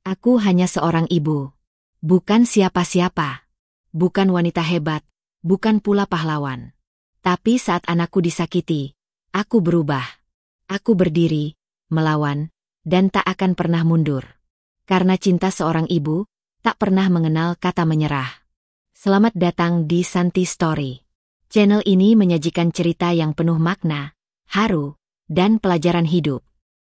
Aku hanya seorang ibu. Bukan siapa-siapa. Bukan wanita hebat. Bukan pula pahlawan. Tapi saat anakku disakiti, aku berubah. Aku berdiri, melawan, dan tak akan pernah mundur. Karena cinta seorang ibu, tak pernah mengenal kata menyerah. Selamat datang di Santi Story. Channel ini menyajikan cerita yang penuh makna, haru, dan pelajaran hidup.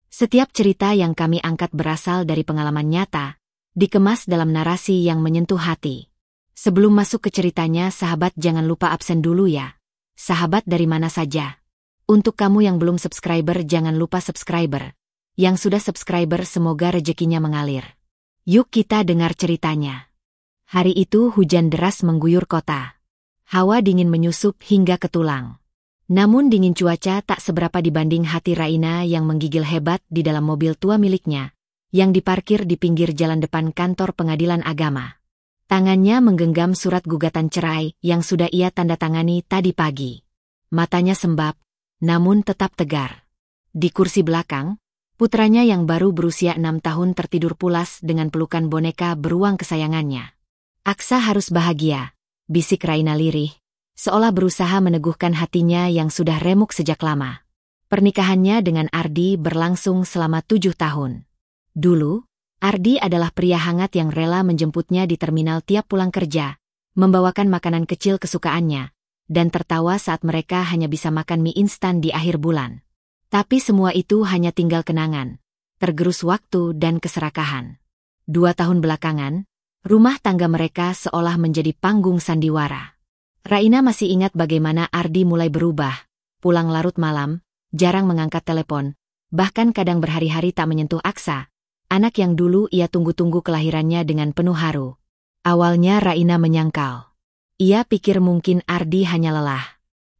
Setiap cerita yang kami angkat berasal dari pengalaman nyata, dikemas dalam narasi yang menyentuh hati. Sebelum masuk ke ceritanya, sahabat jangan lupa absen dulu ya. Sahabat dari mana saja. Untuk kamu yang belum subscriber jangan lupa subscriber. Yang sudah subscriber semoga rezekinya mengalir. Yuk kita dengar ceritanya. Hari itu hujan deras mengguyur kota. Hawa dingin menyusup hingga ke tulang. Namun dingin cuaca tak seberapa dibanding hati Raina yang menggigil hebat di dalam mobil tua miliknya, yang diparkir di pinggir jalan depan kantor pengadilan agama. Tangannya menggenggam surat gugatan cerai yang sudah ia tanda tangani tadi pagi. Matanya sembab, namun tetap tegar. Di kursi belakang, putranya yang baru berusia 6 tahun tertidur pulas dengan pelukan boneka beruang kesayangannya. Aksa harus bahagia, bisik Raina lirih, seolah berusaha meneguhkan hatinya yang sudah remuk sejak lama. Pernikahannya dengan Ardi berlangsung selama 7 tahun. Dulu, Ardi adalah pria hangat yang rela menjemputnya di terminal tiap pulang kerja, membawakan makanan kecil kesukaannya, dan tertawa saat mereka hanya bisa makan mie instan di akhir bulan. Tapi semua itu hanya tinggal kenangan, tergerus waktu dan keserakahan. 2 tahun belakangan, rumah tangga mereka seolah menjadi panggung sandiwara. Raina masih ingat bagaimana Ardi mulai berubah, pulang larut malam, jarang mengangkat telepon, bahkan kadang berhari-hari tak menyentuh Aksa, anak yang dulu ia tunggu-tunggu kelahirannya dengan penuh haru. Awalnya Raina menyangkal. Ia pikir mungkin Ardi hanya lelah,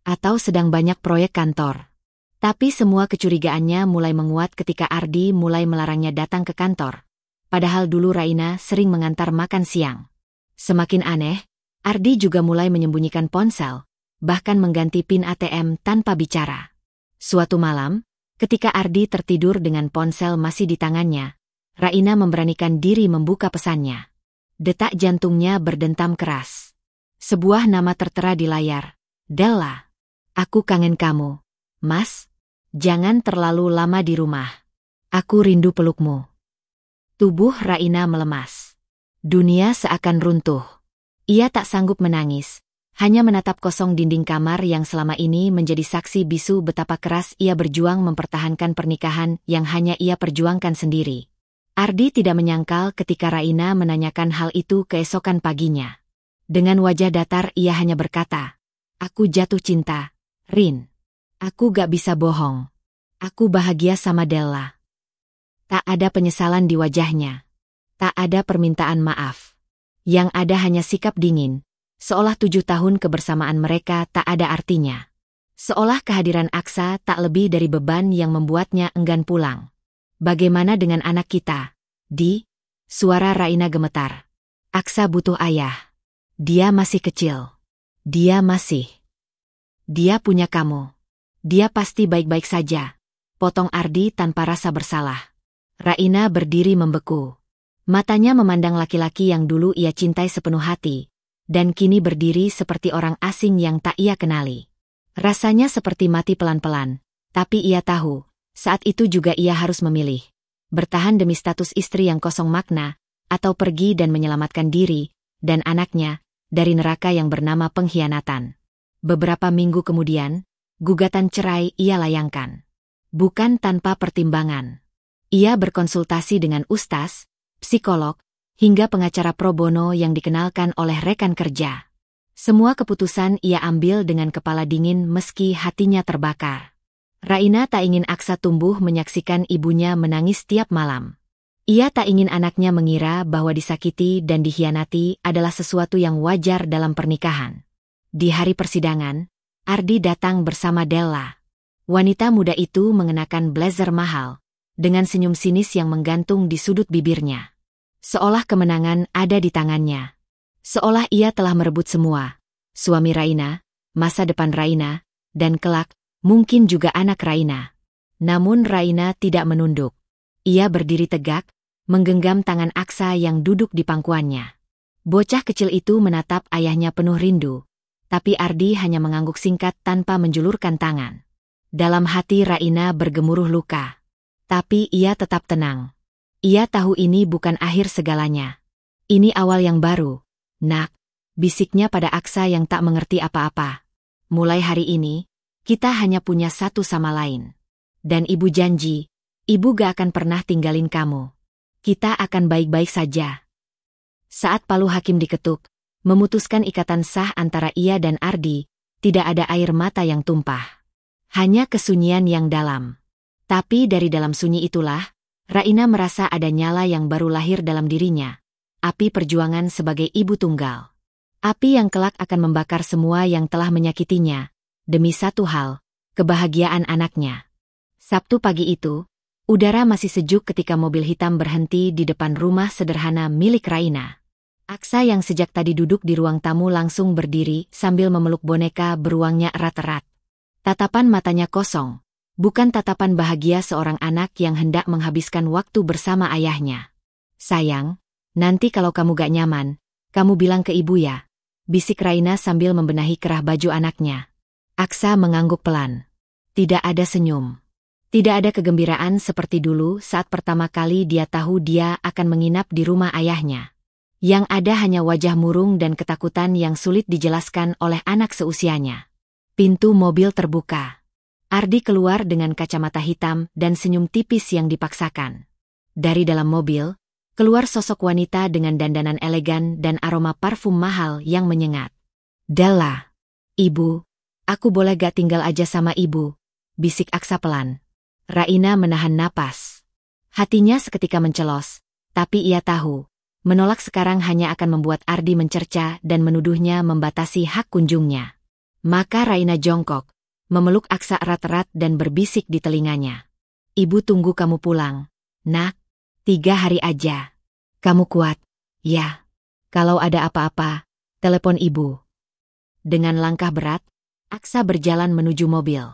atau sedang banyak proyek kantor. Tapi semua kecurigaannya mulai menguat ketika Ardi mulai melarangnya datang ke kantor. Padahal dulu Raina sering mengantar makan siang. Semakin aneh, Ardi juga mulai menyembunyikan ponsel, bahkan mengganti PIN ATM tanpa bicara. Suatu malam, ketika Ardi tertidur dengan ponsel masih di tangannya, Raina memberanikan diri membuka pesannya. Detak jantungnya berdentam keras. Sebuah nama tertera di layar. Della. Aku kangen kamu. Mas, jangan terlalu lama di rumah. Aku rindu pelukmu. Tubuh Raina melemas. Dunia seakan runtuh. Ia tak sanggup menangis, hanya menatap kosong dinding kamar yang selama ini menjadi saksi bisu betapa keras ia berjuang mempertahankan pernikahan yang hanya ia perjuangkan sendiri. Ardi tidak menyangkal ketika Raina menanyakan hal itu keesokan paginya. Dengan wajah datar ia hanya berkata, "Aku jatuh cinta, Rin. Aku gak bisa bohong. Aku bahagia sama Della." Tak ada penyesalan di wajahnya. Tak ada permintaan maaf. Yang ada hanya sikap dingin, seolah 7 tahun kebersamaan mereka tak ada artinya. Seolah kehadiran Aksa tak lebih dari beban yang membuatnya enggan pulang. Bagaimana dengan anak kita, Di? Suara Raina gemetar. Aksa butuh ayah. Dia masih kecil. Dia punya kamu. Dia pasti baik-baik saja. Potong Ardi tanpa rasa bersalah. Raina berdiri membeku. Matanya memandang laki-laki yang dulu ia cintai sepenuh hati, dan kini berdiri seperti orang asing yang tak ia kenali. Rasanya seperti mati pelan-pelan, tapi ia tahu, saat itu juga ia harus memilih. Bertahan demi status istri yang kosong makna, atau pergi dan menyelamatkan diri, dan anaknya, dari neraka yang bernama pengkhianatan. Beberapa minggu kemudian, gugatan cerai ia layangkan. Bukan tanpa pertimbangan. Ia berkonsultasi dengan ustaz, psikolog, hingga pengacara pro bono yang dikenalkan oleh rekan kerja. Semua keputusan ia ambil dengan kepala dingin meski hatinya terbakar. Raina tak ingin Aksa tumbuh menyaksikan ibunya menangis tiap malam. Ia tak ingin anaknya mengira bahwa disakiti dan dikhianati adalah sesuatu yang wajar dalam pernikahan. Di hari persidangan, Ardi datang bersama Della. Wanita muda itu mengenakan blazer mahal, dengan senyum sinis yang menggantung di sudut bibirnya. Seolah kemenangan ada di tangannya. Seolah ia telah merebut semua. Suami Raina, masa depan Raina, dan kelak, mungkin juga anak Raina. Namun Raina tidak menunduk. Ia berdiri tegak, menggenggam tangan Aksa yang duduk di pangkuannya. Bocah kecil itu menatap ayahnya penuh rindu, tapi Ardi hanya mengangguk singkat tanpa menjulurkan tangan. Dalam hati Raina bergemuruh luka. Tapi ia tetap tenang. Ia tahu ini bukan akhir segalanya. Ini awal yang baru, nak, bisiknya pada Aksa yang tak mengerti apa-apa. Mulai hari ini, kita hanya punya satu sama lain. Dan ibu janji, ibu gak akan pernah tinggalin kamu. Kita akan baik-baik saja. Saat palu hakim diketuk, memutuskan ikatan sah antara ia dan Ardi, tidak ada air mata yang tumpah. Hanya kesunyian yang dalam. Tapi dari dalam sunyi itulah, Raina merasa ada nyala yang baru lahir dalam dirinya. Api perjuangan sebagai ibu tunggal. Api yang kelak akan membakar semua yang telah menyakitinya. Demi satu hal, kebahagiaan anaknya. Sabtu pagi itu, udara masih sejuk ketika mobil hitam berhenti di depan rumah sederhana milik Raina. Aksa yang sejak tadi duduk di ruang tamu langsung berdiri sambil memeluk boneka beruangnya erat-erat. Tatapan matanya kosong, bukan tatapan bahagia seorang anak yang hendak menghabiskan waktu bersama ayahnya. Sayang, nanti kalau kamu gak nyaman, kamu bilang ke ibu ya, bisik Raina sambil membenahi kerah baju anaknya. Aksa mengangguk pelan. Tidak ada senyum. Tidak ada kegembiraan seperti dulu saat pertama kali dia tahu dia akan menginap di rumah ayahnya. Yang ada hanya wajah murung dan ketakutan yang sulit dijelaskan oleh anak seusianya. Pintu mobil terbuka. Ardi keluar dengan kacamata hitam dan senyum tipis yang dipaksakan. Dari dalam mobil, keluar sosok wanita dengan dandanan elegan dan aroma parfum mahal yang menyengat. Della, ibu, aku boleh gak tinggal aja sama ibu, bisik Aksa pelan. Raina menahan napas. Hatinya seketika mencelos, tapi ia tahu, menolak sekarang hanya akan membuat Ardi mencerca dan menuduhnya membatasi hak kunjungnya. Maka Raina jongkok, memeluk Aksa erat-erat dan berbisik di telinganya. Ibu tunggu kamu pulang, nak, 3 hari aja. Kamu kuat, ya. Kalau ada apa-apa, telepon ibu. Dengan langkah berat, Aksa berjalan menuju mobil.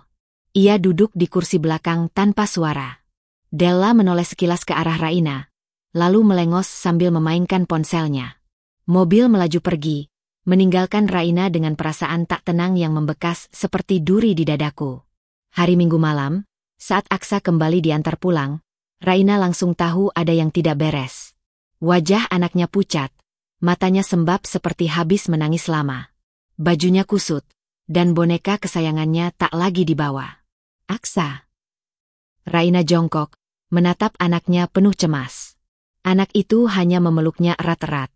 Ia duduk di kursi belakang tanpa suara. Della menoleh sekilas ke arah Raina, lalu melengos sambil memainkan ponselnya. Mobil melaju pergi, meninggalkan Raina dengan perasaan tak tenang yang membekas seperti duri di dadaku. Hari Minggu malam, saat Aksa kembali diantar pulang, Raina langsung tahu ada yang tidak beres. Wajah anaknya pucat, matanya sembab seperti habis menangis lama. Bajunya kusut, dan boneka kesayangannya tak lagi dibawa. Aksa. Raina jongkok, menatap anaknya penuh cemas. Anak itu hanya memeluknya erat-erat.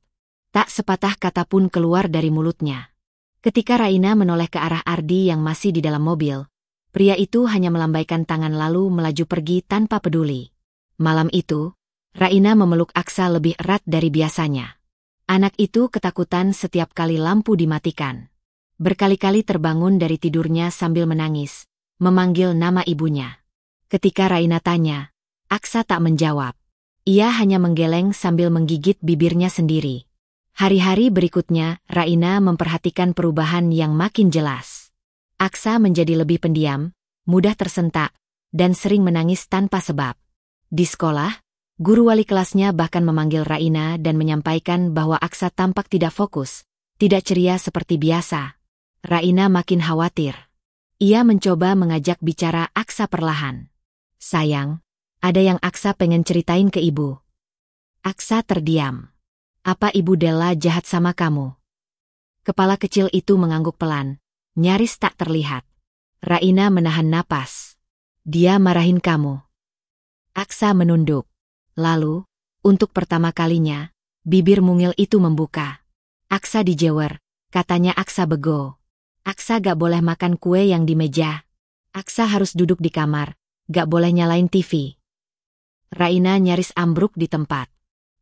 Tak sepatah kata pun keluar dari mulutnya. Ketika Raina menoleh ke arah Ardi yang masih di dalam mobil, pria itu hanya melambaikan tangan lalu melaju pergi tanpa peduli. Malam itu, Raina memeluk Aksa lebih erat dari biasanya. Anak itu ketakutan setiap kali lampu dimatikan. Berkali-kali terbangun dari tidurnya sambil menangis, memanggil nama ibunya. Ketika Raina tanya, Aksa tak menjawab. Ia hanya menggeleng sambil menggigit bibirnya sendiri. Hari-hari berikutnya, Raina memperhatikan perubahan yang makin jelas. Aksa menjadi lebih pendiam, mudah tersentak, dan sering menangis tanpa sebab. Di sekolah, guru wali kelasnya bahkan memanggil Raina dan menyampaikan bahwa Aksa tampak tidak fokus, tidak ceria seperti biasa. Raina makin khawatir. Ia mencoba mengajak bicara Aksa perlahan. Sayang, ada yang Aksa pengen ceritain ke ibu. Aksa terdiam. Apa ibu Della jahat sama kamu? Kepala kecil itu mengangguk pelan, nyaris tak terlihat. Raina menahan napas. Dia marahin kamu. Aksa menunduk. Lalu, untuk pertama kalinya, bibir mungil itu membuka. Aksa dijewer, katanya Aksa bego. Aksa gak boleh makan kue yang di meja. Aksa harus duduk di kamar, gak boleh nyalain TV. Raina nyaris ambruk di tempat.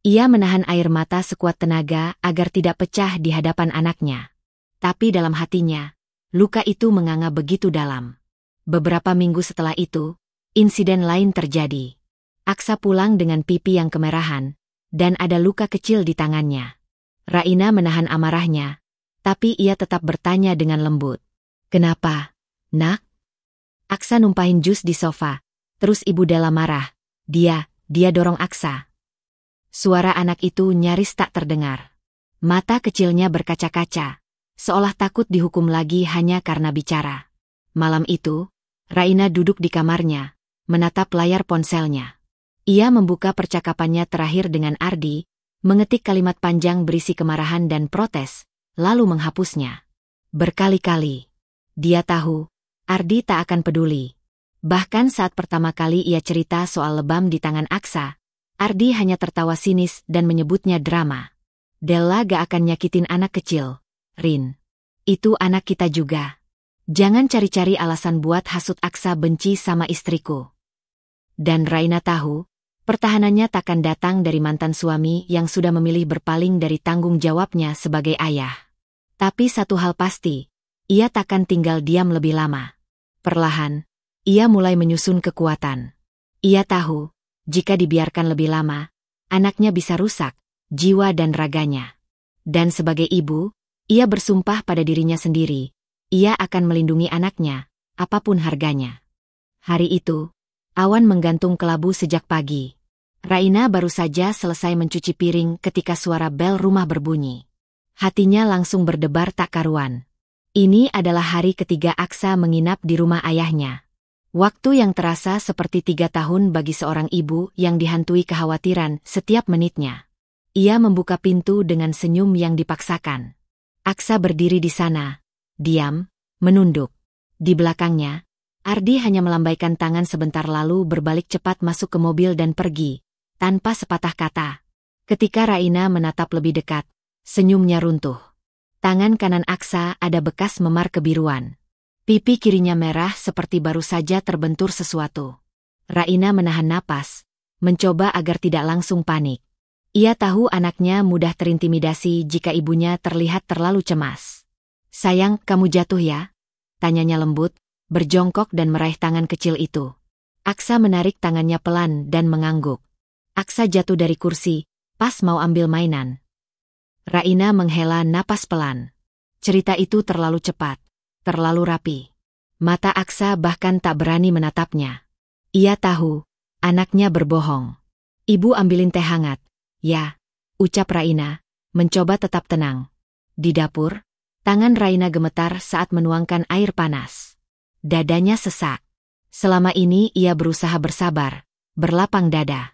Ia menahan air mata sekuat tenaga agar tidak pecah di hadapan anaknya. Tapi dalam hatinya, luka itu menganga begitu dalam. Beberapa minggu setelah itu, insiden lain terjadi. Aksa pulang dengan pipi yang kemerahan, dan ada luka kecil di tangannya. Raina menahan amarahnya, tapi ia tetap bertanya dengan lembut. Kenapa, nak? Aksa numpahin jus di sofa, terus ibu Della marah. Dia dorong Aksa. Suara anak itu nyaris tak terdengar. Mata kecilnya berkaca-kaca, seolah takut dihukum lagi hanya karena bicara. Malam itu, Raina duduk di kamarnya, menatap layar ponselnya. Ia membuka percakapannya terakhir dengan Ardi, mengetik kalimat panjang berisi kemarahan dan protes, lalu menghapusnya. Berkali-kali. Dia tahu, Ardi tak akan peduli. Bahkan saat pertama kali ia cerita soal lebam di tangan Aksa, Ardi hanya tertawa sinis dan menyebutnya drama. Della gak akan nyakitin anak kecil, Rin. Itu anak kita juga. Jangan cari-cari alasan buat hasut Aksa benci sama istriku. Dan Raina tahu, pertahanannya takkan datang dari mantan suami yang sudah memilih berpaling dari tanggung jawabnya sebagai ayah. Tapi satu hal pasti, ia takkan tinggal diam lebih lama. Perlahan, ia mulai menyusun kekuatan. Ia tahu, jika dibiarkan lebih lama, anaknya bisa rusak, jiwa dan raganya. Dan sebagai ibu, ia bersumpah pada dirinya sendiri, ia akan melindungi anaknya, apapun harganya. Hari itu, awan menggantung kelabu sejak pagi. Raina baru saja selesai mencuci piring ketika suara bel rumah berbunyi. Hatinya langsung berdebar tak karuan. Ini adalah hari ketiga Aksa menginap di rumah ayahnya. Waktu yang terasa seperti 3 tahun bagi seorang ibu yang dihantui kekhawatiran setiap menitnya. Ia membuka pintu dengan senyum yang dipaksakan. Aksa berdiri di sana, diam, menunduk. Di belakangnya, Ardi hanya melambaikan tangan sebentar lalu berbalik cepat masuk ke mobil dan pergi, tanpa sepatah kata. Ketika Raina menatap lebih dekat, senyumnya runtuh. Tangan kanan Aksa ada bekas memar kebiruan. Pipi kirinya merah seperti baru saja terbentur sesuatu. Raina menahan napas, mencoba agar tidak langsung panik. Ia tahu anaknya mudah terintimidasi jika ibunya terlihat terlalu cemas. "Sayang, kamu jatuh ya?" tanyanya lembut, berjongkok dan meraih tangan kecil itu. Aksa menarik tangannya pelan dan mengangguk. Aksa jatuh dari kursi, pas mau ambil mainan. Raina menghela napas pelan. Cerita itu terlalu cepat, terlalu rapi. Mata Aksa bahkan tak berani menatapnya. Ia tahu, anaknya berbohong. "Ibu ambilin teh hangat." "Ya," ucap Raina, mencoba tetap tenang. Di dapur, tangan Raina gemetar saat menuangkan air panas. Dadanya sesak. Selama ini ia berusaha bersabar, berlapang dada.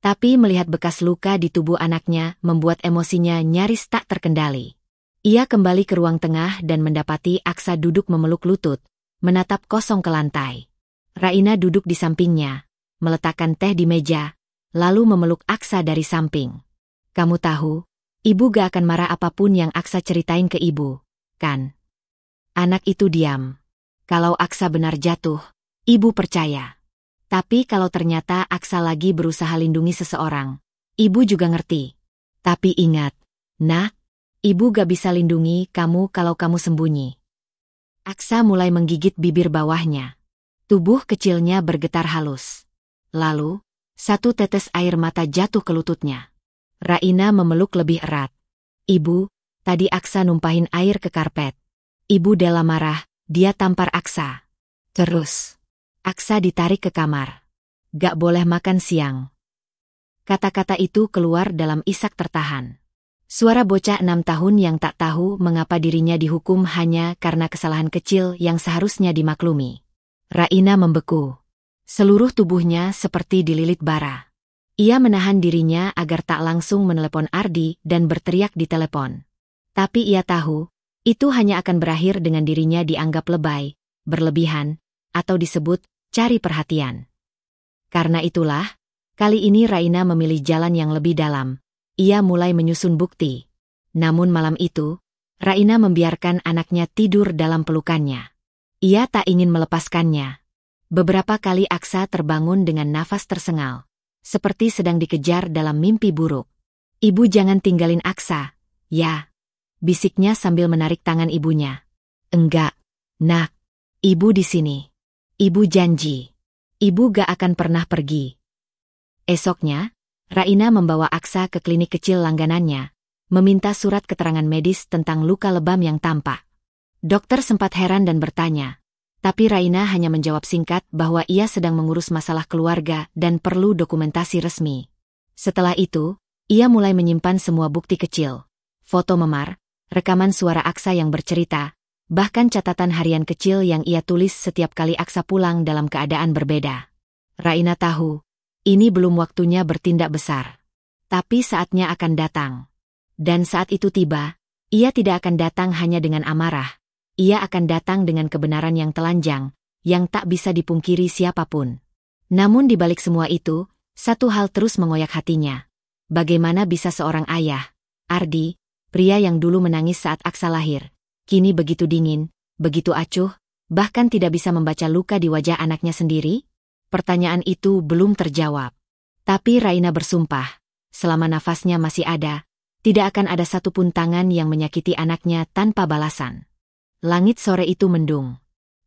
Tapi melihat bekas luka di tubuh anaknya membuat emosinya nyaris tak terkendali. Ia kembali ke ruang tengah dan mendapati Aksa duduk memeluk lutut, menatap kosong ke lantai. Raina duduk di sampingnya, meletakkan teh di meja, lalu memeluk Aksa dari samping. "Kamu tahu, ibu gak akan marah apapun yang Aksa ceritain ke ibu, kan?" Anak itu diam. Kalau Aksa benar jatuh, ibu percaya. Tapi kalau ternyata Aksa lagi berusaha lindungi seseorang, ibu juga ngerti. Tapi ingat, nak, ibu gak bisa lindungi kamu kalau kamu sembunyi. Aksa mulai menggigit bibir bawahnya. Tubuh kecilnya bergetar halus. Lalu, satu tetes air mata jatuh ke lututnya. Raina memeluk lebih erat. "Ibu," tadi Aksa numpahin air ke karpet. "Ibu." Della marah, dia tampar Aksa. Terus, Aksa ditarik ke kamar. "Gak boleh makan siang." Kata-kata itu keluar dalam isak tertahan. Suara bocah 6 tahun yang tak tahu mengapa dirinya dihukum hanya karena kesalahan kecil yang seharusnya dimaklumi. Raina membeku. Seluruh tubuhnya seperti dililit bara. Ia menahan dirinya agar tak langsung menelepon Ardi dan berteriak di telepon. Tapi ia tahu, itu hanya akan berakhir dengan dirinya dianggap lebay, berlebihan, atau disebut cari perhatian. Karena itulah, kali ini Raina memilih jalan yang lebih dalam. Ia mulai menyusun bukti. Namun malam itu, Raina membiarkan anaknya tidur dalam pelukannya. Ia tak ingin melepaskannya. Beberapa kali Aksa terbangun dengan nafas tersengal, seperti sedang dikejar dalam mimpi buruk. "Ibu jangan tinggalin Aksa, ya," bisiknya sambil menarik tangan ibunya. "Enggak, nak. Ibu di sini. Ibu janji. Ibu gak akan pernah pergi." Esoknya, Raina membawa Aksa ke klinik kecil langganannya, meminta surat keterangan medis tentang luka lebam yang tampak. Dokter sempat heran dan bertanya, tapi Raina hanya menjawab singkat bahwa ia sedang mengurus masalah keluarga dan perlu dokumentasi resmi. Setelah itu, Ia mulai menyimpan semua bukti kecil. Foto memar, rekaman suara Aksa yang bercerita, bahkan catatan harian kecil yang ia tulis setiap kali Aksa pulang dalam keadaan berbeda. Raina tahu, ini belum waktunya bertindak besar. Tapi saatnya akan datang. Dan saat itu tiba, ia tidak akan datang hanya dengan amarah. Ia akan datang dengan kebenaran yang telanjang, yang tak bisa dipungkiri siapapun. Namun di balik semua itu, satu hal terus mengoyak hatinya. Bagaimana bisa seorang ayah, Ardi, pria yang dulu menangis saat Aksa lahir, kini begitu dingin, begitu acuh, bahkan tidak bisa membaca luka di wajah anaknya sendiri? Pertanyaan itu belum terjawab. Tapi Raina bersumpah, selama nafasnya masih ada, tidak akan ada satupun tangan yang menyakiti anaknya tanpa balasan. Langit sore itu mendung.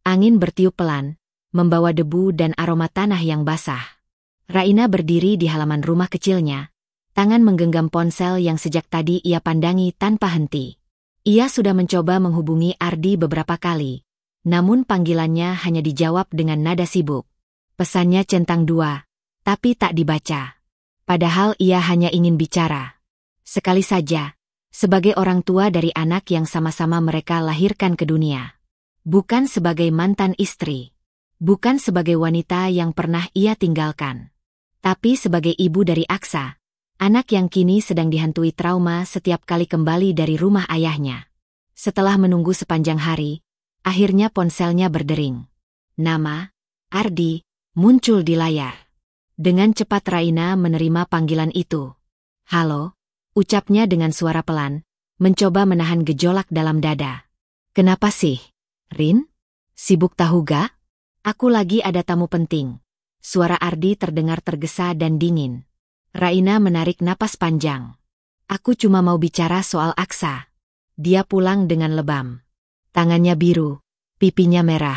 Angin bertiup pelan, membawa debu dan aroma tanah yang basah. Raina berdiri di halaman rumah kecilnya, tangan menggenggam ponsel yang sejak tadi ia pandangi tanpa henti. Ia sudah mencoba menghubungi Ardi beberapa kali, namun panggilannya hanya dijawab dengan nada sibuk. Pesannya centang dua, tapi tak dibaca. Padahal ia hanya ingin bicara. Sekali saja, sebagai orang tua dari anak yang sama-sama mereka lahirkan ke dunia. Bukan sebagai mantan istri. Bukan sebagai wanita yang pernah ia tinggalkan. Tapi sebagai ibu dari Aksa, anak yang kini sedang dihantui trauma setiap kali kembali dari rumah ayahnya. Setelah menunggu sepanjang hari, akhirnya ponselnya berdering. Nama, Ardi, muncul di layar. Dengan cepat Raina menerima panggilan itu. Halo, ucapnya dengan suara pelan, mencoba menahan gejolak dalam dada. Kenapa sih, Rin? Sibuk tahu gak? Aku lagi ada tamu penting. Suara Ardi terdengar tergesa dan dingin. Raina menarik napas panjang. Aku cuma mau bicara soal Aksa. Dia pulang dengan lebam. Tangannya biru, pipinya merah.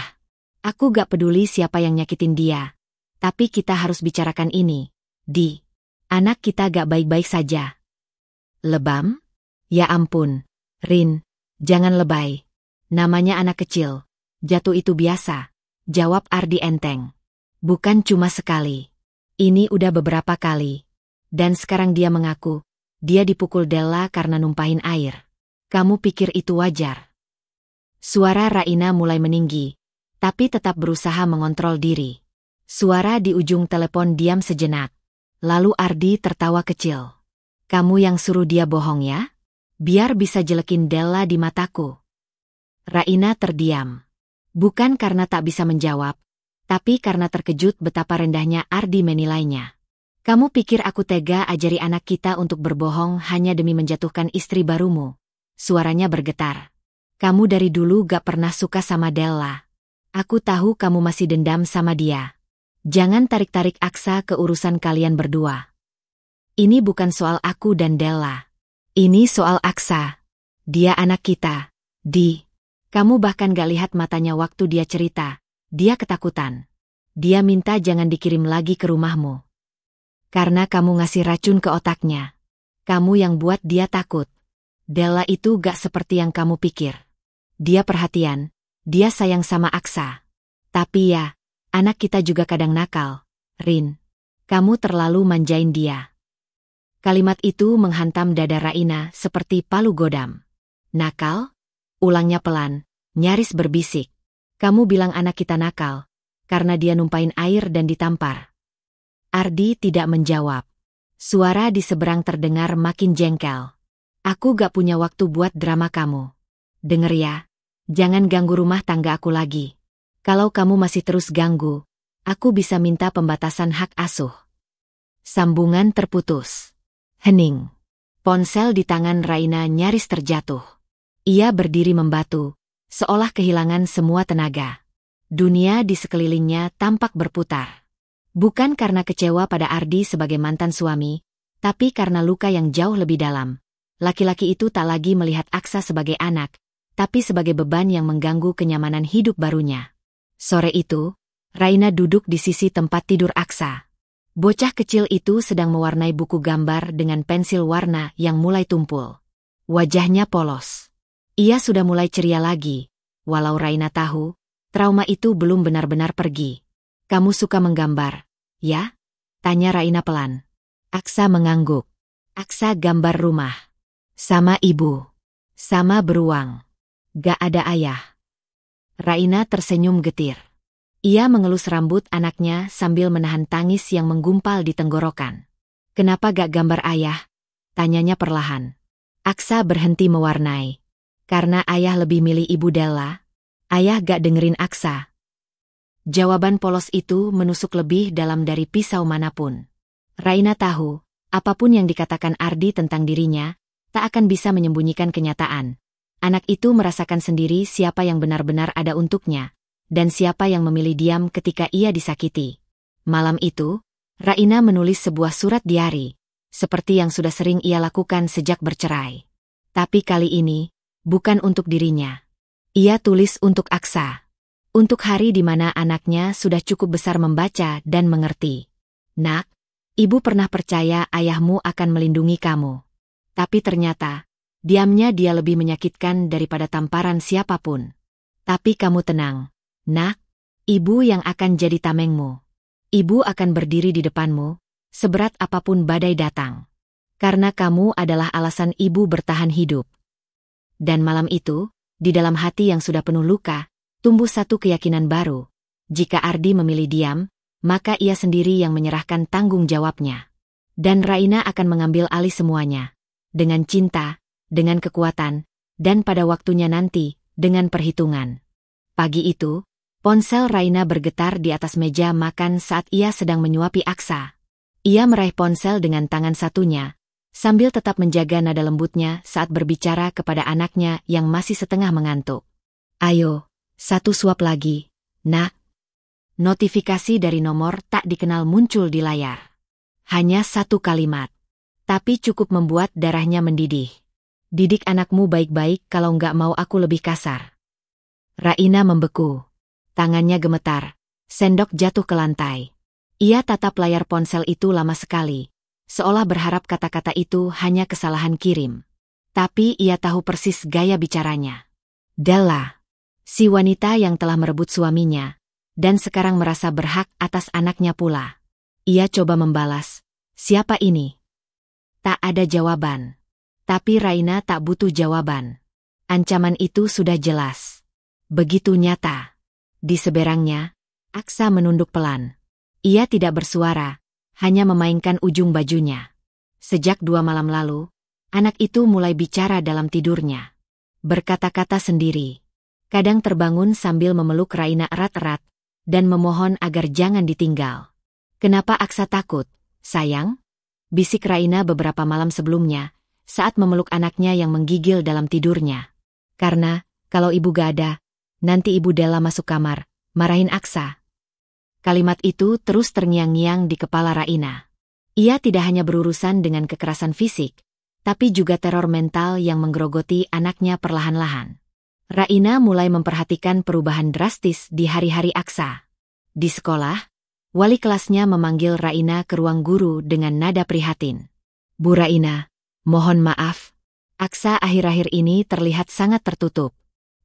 Aku gak peduli siapa yang nyakitin dia. Tapi kita harus bicarakan ini. Di. Anak kita gak baik-baik saja. Lebam? Ya ampun. Rin, jangan lebay. Namanya anak kecil. Jatuh itu biasa. Jawab Ardi enteng. Bukan cuma sekali. Ini udah beberapa kali. Dan sekarang dia mengaku, dia dipukul Della karena numpahin air. Kamu pikir itu wajar? Suara Raina mulai meninggi, tapi tetap berusaha mengontrol diri. Suara di ujung telepon diam sejenak. Lalu Ardi tertawa kecil. Kamu yang suruh dia bohong ya? Biar bisa jelekin Della di mataku. Raina terdiam. Bukan karena tak bisa menjawab, tapi karena terkejut betapa rendahnya Ardi menilainya. Kamu pikir aku tega ajari anak kita untuk berbohong hanya demi menjatuhkan istri barumu? Suaranya bergetar. Kamu dari dulu gak pernah suka sama Della. Aku tahu kamu masih dendam sama dia. Jangan tarik-tarik Aksa ke urusan kalian berdua. Ini bukan soal aku dan Della. Ini soal Aksa. Dia anak kita. Di. Kamu bahkan gak lihat matanya waktu dia cerita. Dia ketakutan. Dia minta jangan dikirim lagi ke rumahmu. Karena kamu ngasih racun ke otaknya. Kamu yang buat dia takut. Della itu gak seperti yang kamu pikir. Dia perhatian. Dia sayang sama Aksa. Tapi ya, anak kita juga kadang nakal. Rin, kamu terlalu manjain dia. Kalimat itu menghantam dada Raina seperti palu godam. Nakal? Ulangnya pelan, nyaris berbisik. Kamu bilang anak kita nakal, karena dia numpain air dan ditampar. Ardi tidak menjawab. Suara di seberang terdengar makin jengkel. Aku gak punya waktu buat drama kamu. Denger ya, jangan ganggu rumah tangga aku lagi. Kalau kamu masih terus ganggu, aku bisa minta pembatasan hak asuh. Sambungan terputus. Hening. Ponsel di tangan Raina nyaris terjatuh. Ia berdiri membatu, seolah kehilangan semua tenaga. Dunia di sekelilingnya tampak berputar. Bukan karena kecewa pada Ardi sebagai mantan suami, tapi karena luka yang jauh lebih dalam. Laki-laki itu tak lagi melihat Aksa sebagai anak, tapi sebagai beban yang mengganggu kenyamanan hidup barunya. Sore itu, Raina duduk di sisi tempat tidur Aksa. Bocah kecil itu sedang mewarnai buku gambar dengan pensil warna yang mulai tumpul. Wajahnya polos. Ia sudah mulai ceria lagi, walau Raina tahu, trauma itu belum benar-benar pergi. Kamu suka menggambar, ya? Tanya Raina pelan. Aksa mengangguk. Aksa gambar rumah. Sama ibu. Sama beruang. Gak ada ayah. Raina tersenyum getir. Ia mengelus rambut anaknya sambil menahan tangis yang menggumpal di tenggorokan. Kenapa gak gambar ayah? Tanyanya perlahan. Aksa berhenti mewarnai. Karena ayah lebih milih ibu Della. Ayah gak dengerin Aksa. Jawaban polos itu menusuk lebih dalam dari pisau manapun. Raina tahu, apapun yang dikatakan Ardi tentang dirinya, tak akan bisa menyembunyikan kenyataan. Anak itu merasakan sendiri siapa yang benar-benar ada untuknya, dan siapa yang memilih diam ketika ia disakiti. Malam itu, Raina menulis sebuah surat diari, seperti yang sudah sering ia lakukan sejak bercerai. Tapi kali ini, bukan untuk dirinya. Ia tulis untuk Aksa. Untuk hari di mana anaknya sudah cukup besar membaca dan mengerti. Nak, ibu pernah percaya ayahmu akan melindungi kamu. Tapi ternyata, diamnya dia lebih menyakitkan daripada tamparan siapapun. Tapi kamu tenang, nak, ibu yang akan jadi tamengmu. Ibu akan berdiri di depanmu, seberat apapun badai datang. Karena kamu adalah alasan ibu bertahan hidup. Dan malam itu, di dalam hati yang sudah penuh luka, tumbuh satu keyakinan baru. Jika Ardi memilih diam, maka ia sendiri yang menyerahkan tanggung jawabnya. Dan Raina akan mengambil alih semuanya. Dengan cinta, dengan kekuatan, dan pada waktunya nanti, dengan perhitungan. Pagi itu, ponsel Raina bergetar di atas meja makan saat ia sedang menyuapi Aksa. Ia meraih ponsel dengan tangan satunya, sambil tetap menjaga nada lembutnya saat berbicara kepada anaknya yang masih setengah mengantuk. Ayo, satu suap lagi, nak. Notifikasi dari nomor tak dikenal muncul di layar. Hanya satu kalimat. Tapi cukup membuat darahnya mendidih. Didik anakmu baik-baik kalau nggak mau aku lebih kasar. Raina membeku. Tangannya gemetar. Sendok jatuh ke lantai. Ia tatap layar ponsel itu lama sekali. Seolah berharap kata-kata itu hanya kesalahan kirim. Tapi ia tahu persis gaya bicaranya. Della. Si wanita yang telah merebut suaminya. Dan sekarang merasa berhak atas anaknya pula. Ia coba membalas. Siapa ini? Tak ada jawaban. Tapi Raina tak butuh jawaban. Ancaman itu sudah jelas. Begitu nyata. Di seberangnya, Aksa menunduk pelan. Ia tidak bersuara, hanya memainkan ujung bajunya. Sejak 2 malam lalu, anak itu mulai bicara dalam tidurnya. Berkata-kata sendiri. Kadang terbangun sambil memeluk Raina erat-erat, dan memohon agar jangan ditinggal. Kenapa Aksa takut, sayang? Bisik Raina beberapa malam sebelumnya, saat memeluk anaknya yang menggigil dalam tidurnya. Karena, kalau ibu gak ada, nanti ibu Della masuk kamar, marahin Aksa. Kalimat itu terus terngiang-ngiang di kepala Raina. Ia tidak hanya berurusan dengan kekerasan fisik, tapi juga teror mental yang menggerogoti anaknya perlahan-lahan. Raina mulai memperhatikan perubahan drastis di hari-hari Aksa. Di sekolah, wali kelasnya memanggil Raina ke ruang guru dengan nada prihatin. Bu Raina, mohon maaf. Aksa akhir-akhir ini terlihat sangat tertutup.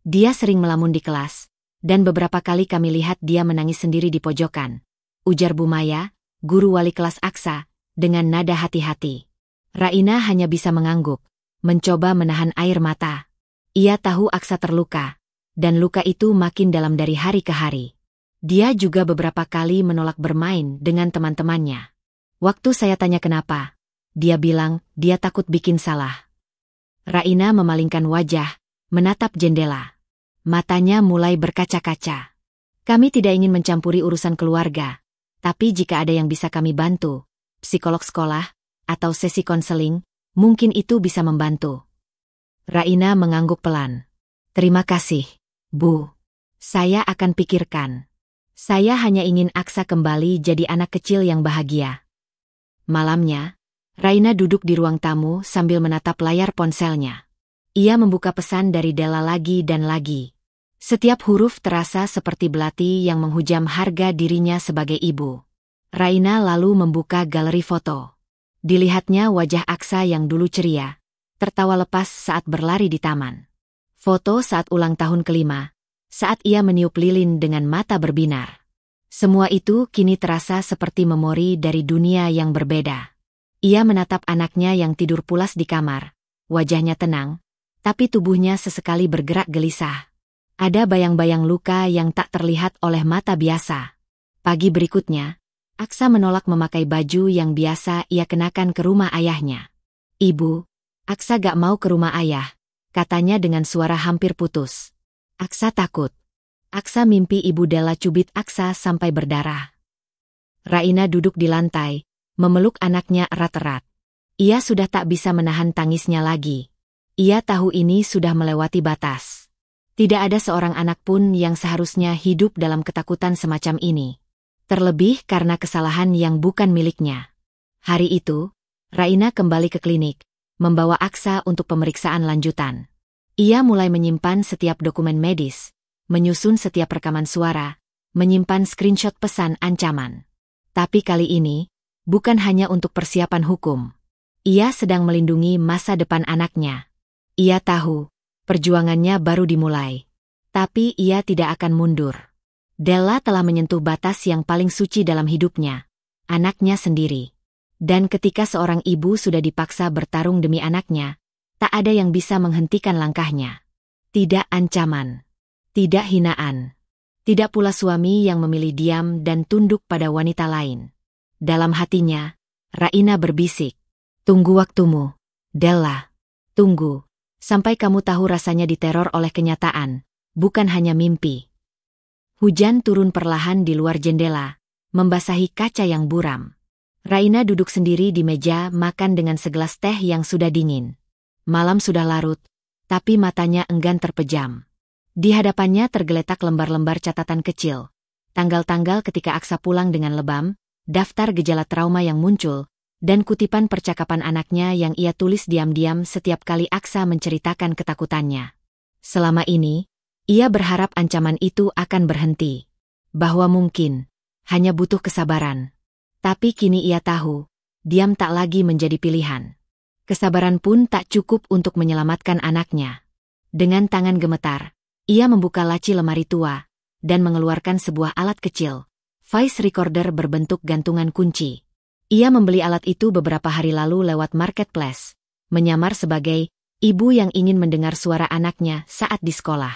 Dia sering melamun di kelas, dan beberapa kali kami lihat dia menangis sendiri di pojokan. Ujar Bu Maya, guru wali kelas Aksa, dengan nada hati-hati. Raina hanya bisa mengangguk, mencoba menahan air mata. Ia tahu Aksa terluka, dan luka itu makin dalam dari hari ke hari. Dia juga beberapa kali menolak bermain dengan teman-temannya. Waktu saya tanya kenapa, dia bilang dia takut bikin salah. Raina memalingkan wajah, menatap jendela. Matanya mulai berkaca-kaca. Kami tidak ingin mencampuri urusan keluarga, tapi jika ada yang bisa kami bantu, psikolog sekolah, atau sesi konseling, mungkin itu bisa membantu. Raina mengangguk pelan. Terima kasih, Bu. Saya akan pikirkan. Saya hanya ingin Aksa kembali jadi anak kecil yang bahagia. Malamnya, Raina duduk di ruang tamu sambil menatap layar ponselnya. Ia membuka pesan dari Della lagi dan lagi. Setiap huruf terasa seperti belati yang menghujam harga dirinya sebagai ibu. Raina lalu membuka galeri foto. Dilihatnya wajah Aksa yang dulu ceria, tertawa lepas saat berlari di taman. Foto saat ulang tahun ke-5, saat ia meniup lilin dengan mata berbinar. Semua itu kini terasa seperti memori dari dunia yang berbeda. Ia menatap anaknya yang tidur pulas di kamar. Wajahnya tenang, tapi tubuhnya sesekali bergerak gelisah. Ada bayang-bayang luka yang tak terlihat oleh mata biasa. Pagi berikutnya, Aksa menolak memakai baju yang biasa ia kenakan ke rumah ayahnya. "Ibu, Aksa gak mau ke rumah ayah," katanya dengan suara hampir putus. Aksa takut. Aksa mimpi ibu Della cubit Aksa sampai berdarah. Raina duduk di lantai, memeluk anaknya erat-erat. Ia sudah tak bisa menahan tangisnya lagi. Ia tahu ini sudah melewati batas. Tidak ada seorang anak pun yang seharusnya hidup dalam ketakutan semacam ini. Terlebih karena kesalahan yang bukan miliknya. Hari itu, Raina kembali ke klinik, membawa Aksa untuk pemeriksaan lanjutan. Ia mulai menyimpan setiap dokumen medis, menyusun setiap rekaman suara, menyimpan screenshot pesan ancaman. Tapi kali ini, bukan hanya untuk persiapan hukum. Ia sedang melindungi masa depan anaknya. Ia tahu, perjuangannya baru dimulai. Tapi ia tidak akan mundur. Della telah menyentuh batas yang paling suci dalam hidupnya, anaknya sendiri. Dan ketika seorang ibu sudah dipaksa bertarung demi anaknya, tak ada yang bisa menghentikan langkahnya. Tidak ancaman, tidak hinaan, tidak pula suami yang memilih diam dan tunduk pada wanita lain. Dalam hatinya, Raina berbisik, "Tunggu waktumu, Della. Tunggu, sampai kamu tahu rasanya diteror oleh kenyataan, bukan hanya mimpi." Hujan turun perlahan di luar jendela, membasahi kaca yang buram. Raina duduk sendiri di meja makan dengan segelas teh yang sudah dingin. Malam sudah larut, tapi matanya enggan terpejam. Di hadapannya tergeletak lembar-lembar catatan kecil. Tanggal-tanggal ketika Aksa pulang dengan lebam, daftar gejala trauma yang muncul, dan kutipan percakapan anaknya yang ia tulis diam-diam setiap kali Aksa menceritakan ketakutannya. Selama ini, ia berharap ancaman itu akan berhenti. Bahwa mungkin, hanya butuh kesabaran. Tapi kini ia tahu, diam tak lagi menjadi pilihan. Kesabaran pun tak cukup untuk menyelamatkan anaknya. Dengan tangan gemetar, ia membuka laci lemari tua, dan mengeluarkan sebuah alat kecil, voice recorder berbentuk gantungan kunci. Ia membeli alat itu beberapa hari lalu lewat marketplace, menyamar sebagai ibu yang ingin mendengar suara anaknya saat di sekolah.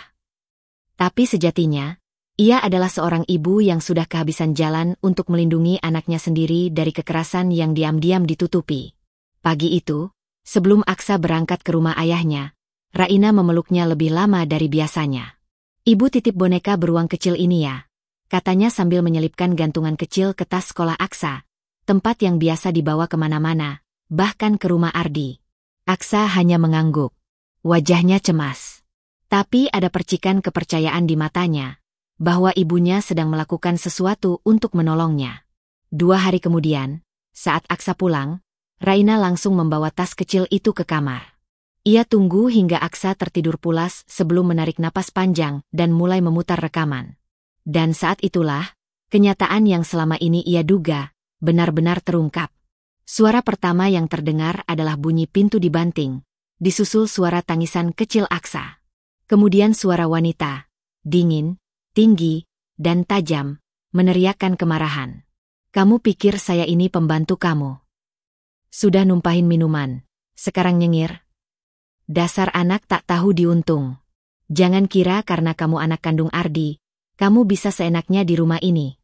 Tapi sejatinya, ia adalah seorang ibu yang sudah kehabisan jalan untuk melindungi anaknya sendiri dari kekerasan yang diam-diam ditutupi. Pagi itu, sebelum Aksa berangkat ke rumah ayahnya, Raina memeluknya lebih lama dari biasanya. "Ibu titip boneka beruang kecil ini ya," katanya sambil menyelipkan gantungan kecil ke tas sekolah Aksa, tempat yang biasa dibawa kemana-mana, bahkan ke rumah Ardi. Aksa hanya mengangguk. Wajahnya cemas. Tapi ada percikan kepercayaan di matanya, bahwa ibunya sedang melakukan sesuatu untuk menolongnya. 2 hari kemudian, saat Aksa pulang, Raina langsung membawa tas kecil itu ke kamar. Ia tunggu hingga Aksa tertidur pulas sebelum menarik napas panjang dan mulai memutar rekaman. Dan saat itulah, kenyataan yang selama ini ia duga, benar-benar terungkap. Suara pertama yang terdengar adalah bunyi pintu dibanting, disusul suara tangisan kecil Aksa. Kemudian suara wanita, dingin, tinggi, dan tajam, meneriakkan kemarahan. "Kamu pikir saya ini pembantu kamu? Sudah numpahin minuman, sekarang nyengir? Dasar anak tak tahu diuntung. Jangan kira karena kamu anak kandung Ardi, kamu bisa seenaknya di rumah ini."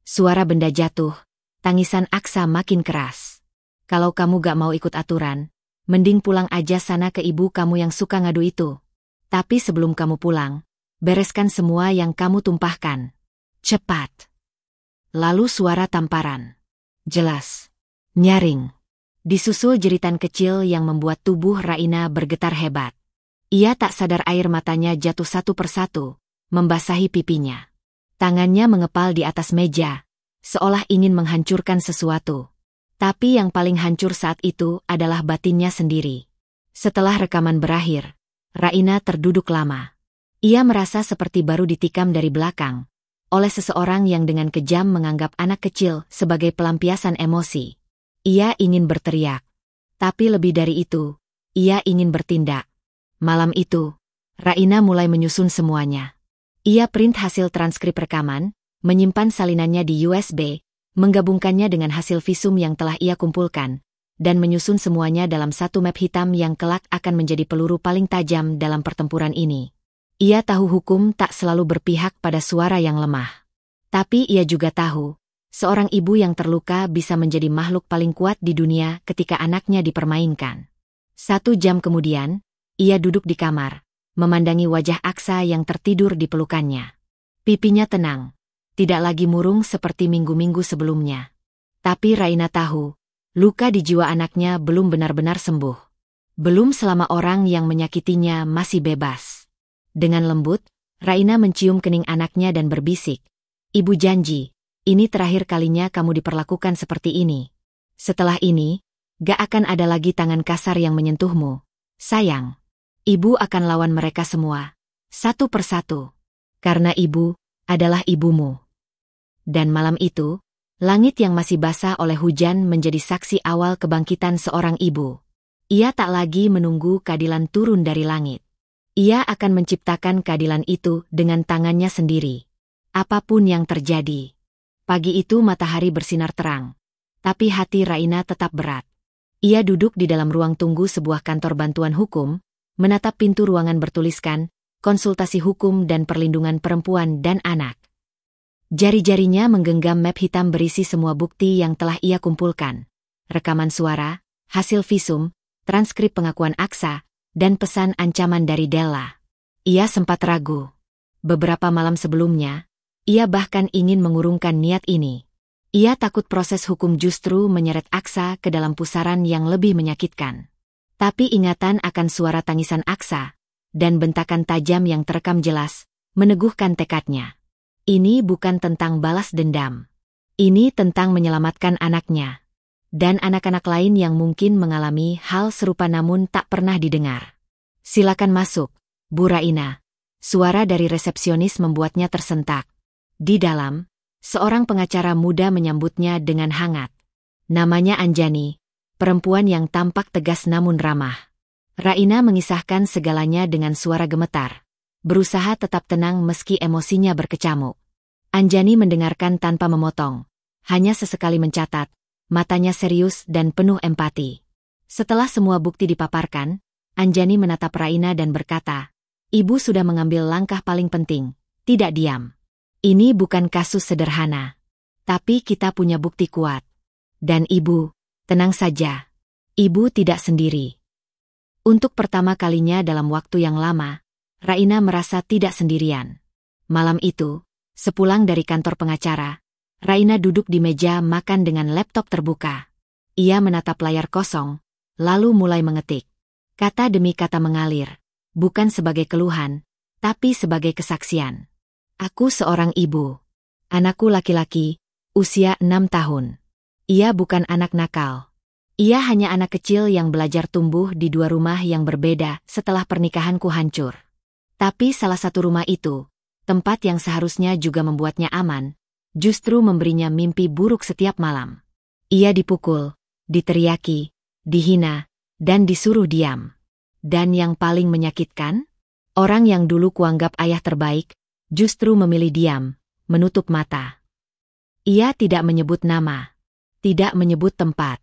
Suara benda jatuh, tangisan Aksa makin keras. "Kalau kamu gak mau ikut aturan, mending pulang aja sana ke ibu kamu yang suka ngadu itu. Tapi sebelum kamu pulang, bereskan semua yang kamu tumpahkan. Cepat." Lalu suara tamparan. Jelas. Nyaring. Disusul jeritan kecil yang membuat tubuh Raina bergetar hebat. Ia tak sadar air matanya jatuh satu persatu, membasahi pipinya. Tangannya mengepal di atas meja, seolah ingin menghancurkan sesuatu. Tapi yang paling hancur saat itu adalah batinnya sendiri. Setelah rekaman berakhir, Raina terduduk lama. Ia merasa seperti baru ditikam dari belakang, oleh seseorang yang dengan kejam menganggap anak kecil sebagai pelampiasan emosi. Ia ingin berteriak. Tapi lebih dari itu, ia ingin bertindak. Malam itu, Raina mulai menyusun semuanya. Ia print hasil transkrip rekaman, menyimpan salinannya di USB, menggabungkannya dengan hasil visum yang telah ia kumpulkan, dan menyusun semuanya dalam satu map hitam yang kelak akan menjadi peluru paling tajam dalam pertempuran ini. Ia tahu hukum tak selalu berpihak pada suara yang lemah. Tapi ia juga tahu, seorang ibu yang terluka bisa menjadi makhluk paling kuat di dunia ketika anaknya dipermainkan. 1 jam kemudian, ia duduk di kamar, memandangi wajah Aksa yang tertidur di pelukannya. Pipinya tenang, tidak lagi murung seperti minggu-minggu sebelumnya. Tapi Raina tahu, luka di jiwa anaknya belum benar-benar sembuh. Belum selama orang yang menyakitinya masih bebas. Dengan lembut, Raina mencium kening anaknya dan berbisik, "Ibu janji, ini terakhir kalinya kamu diperlakukan seperti ini. Setelah ini, gak akan ada lagi tangan kasar yang menyentuhmu. Sayang, ibu akan lawan mereka semua, satu persatu. Karena ibu adalah ibumu." Dan malam itu, langit yang masih basah oleh hujan menjadi saksi awal kebangkitan seorang ibu. Ia tak lagi menunggu keadilan turun dari langit. Ia akan menciptakan keadilan itu dengan tangannya sendiri. Apapun yang terjadi. Pagi itu matahari bersinar terang. Tapi hati Raina tetap berat. Ia duduk di dalam ruang tunggu sebuah kantor bantuan hukum, menatap pintu ruangan bertuliskan, konsultasi hukum dan perlindungan perempuan dan anak. Jari-jarinya menggenggam map hitam berisi semua bukti yang telah ia kumpulkan. Rekaman suara, hasil visum, transkrip pengakuan Aksa, dan pesan ancaman dari Della. Ia sempat ragu. Beberapa malam sebelumnya, ia bahkan ingin mengurungkan niat ini. Ia takut proses hukum justru menyeret Aksa ke dalam pusaran yang lebih menyakitkan. Tapi ingatan akan suara tangisan Aksa, dan bentakan tajam yang terekam jelas, meneguhkan tekadnya. Ini bukan tentang balas dendam. Ini tentang menyelamatkan anaknya. Dan anak-anak lain yang mungkin mengalami hal serupa namun tak pernah didengar. "Silakan masuk, Bu Raina." Suara dari resepsionis membuatnya tersentak. Di dalam, seorang pengacara muda menyambutnya dengan hangat. Namanya Anjani, perempuan yang tampak tegas namun ramah. Raina mengisahkan segalanya dengan suara gemetar, berusaha tetap tenang meski emosinya berkecamuk. Anjani mendengarkan tanpa memotong, hanya sesekali mencatat, matanya serius dan penuh empati. Setelah semua bukti dipaparkan, Anjani menatap Raina dan berkata, "Ibu sudah mengambil langkah paling penting, tidak diam. Ini bukan kasus sederhana. Tapi kita punya bukti kuat. Dan ibu, tenang saja. Ibu tidak sendiri." Untuk pertama kalinya dalam waktu yang lama, Raina merasa tidak sendirian. Malam itu, sepulang dari kantor pengacara, Raina duduk di meja makan dengan laptop terbuka. Ia menatap layar kosong, lalu mulai mengetik. Kata demi kata mengalir, bukan sebagai keluhan, tapi sebagai kesaksian. "Aku seorang ibu. Anakku laki-laki, usia 6 tahun. Ia bukan anak nakal. Ia hanya anak kecil yang belajar tumbuh di 2 rumah yang berbeda setelah pernikahanku hancur. Tapi salah satu rumah itu, tempat yang seharusnya juga membuatnya aman, justru memberinya mimpi buruk setiap malam. Ia dipukul, diteriaki, dihina, dan disuruh diam. Dan yang paling menyakitkan, orang yang dulu kuanggap ayah terbaik, justru memilih diam, menutup mata. Ia tidak menyebut nama, tidak menyebut tempat.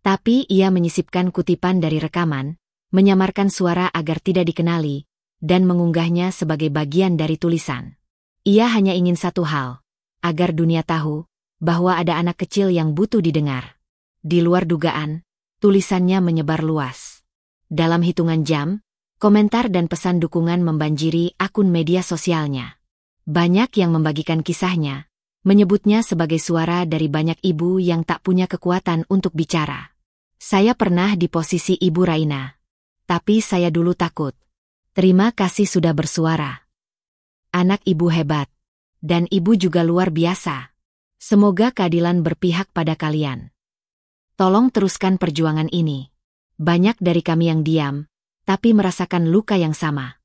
Tapi ia menyisipkan kutipan dari rekaman, menyamarkan suara agar tidak dikenali, dan mengunggahnya sebagai bagian dari tulisan. Ia hanya ingin satu hal, agar dunia tahu bahwa ada anak kecil yang butuh didengar. Di luar dugaan, tulisannya menyebar luas. Dalam hitungan jam, komentar dan pesan dukungan membanjiri akun media sosialnya. Banyak yang membagikan kisahnya, menyebutnya sebagai suara dari banyak ibu yang tak punya kekuatan untuk bicara. "Saya pernah di posisi Ibu Raina. Tapi saya dulu takut. Terima kasih sudah bersuara. Anak ibu hebat. Dan ibu juga luar biasa. Semoga keadilan berpihak pada kalian. Tolong teruskan perjuangan ini. Banyak dari kami yang diam, tapi merasakan luka yang sama."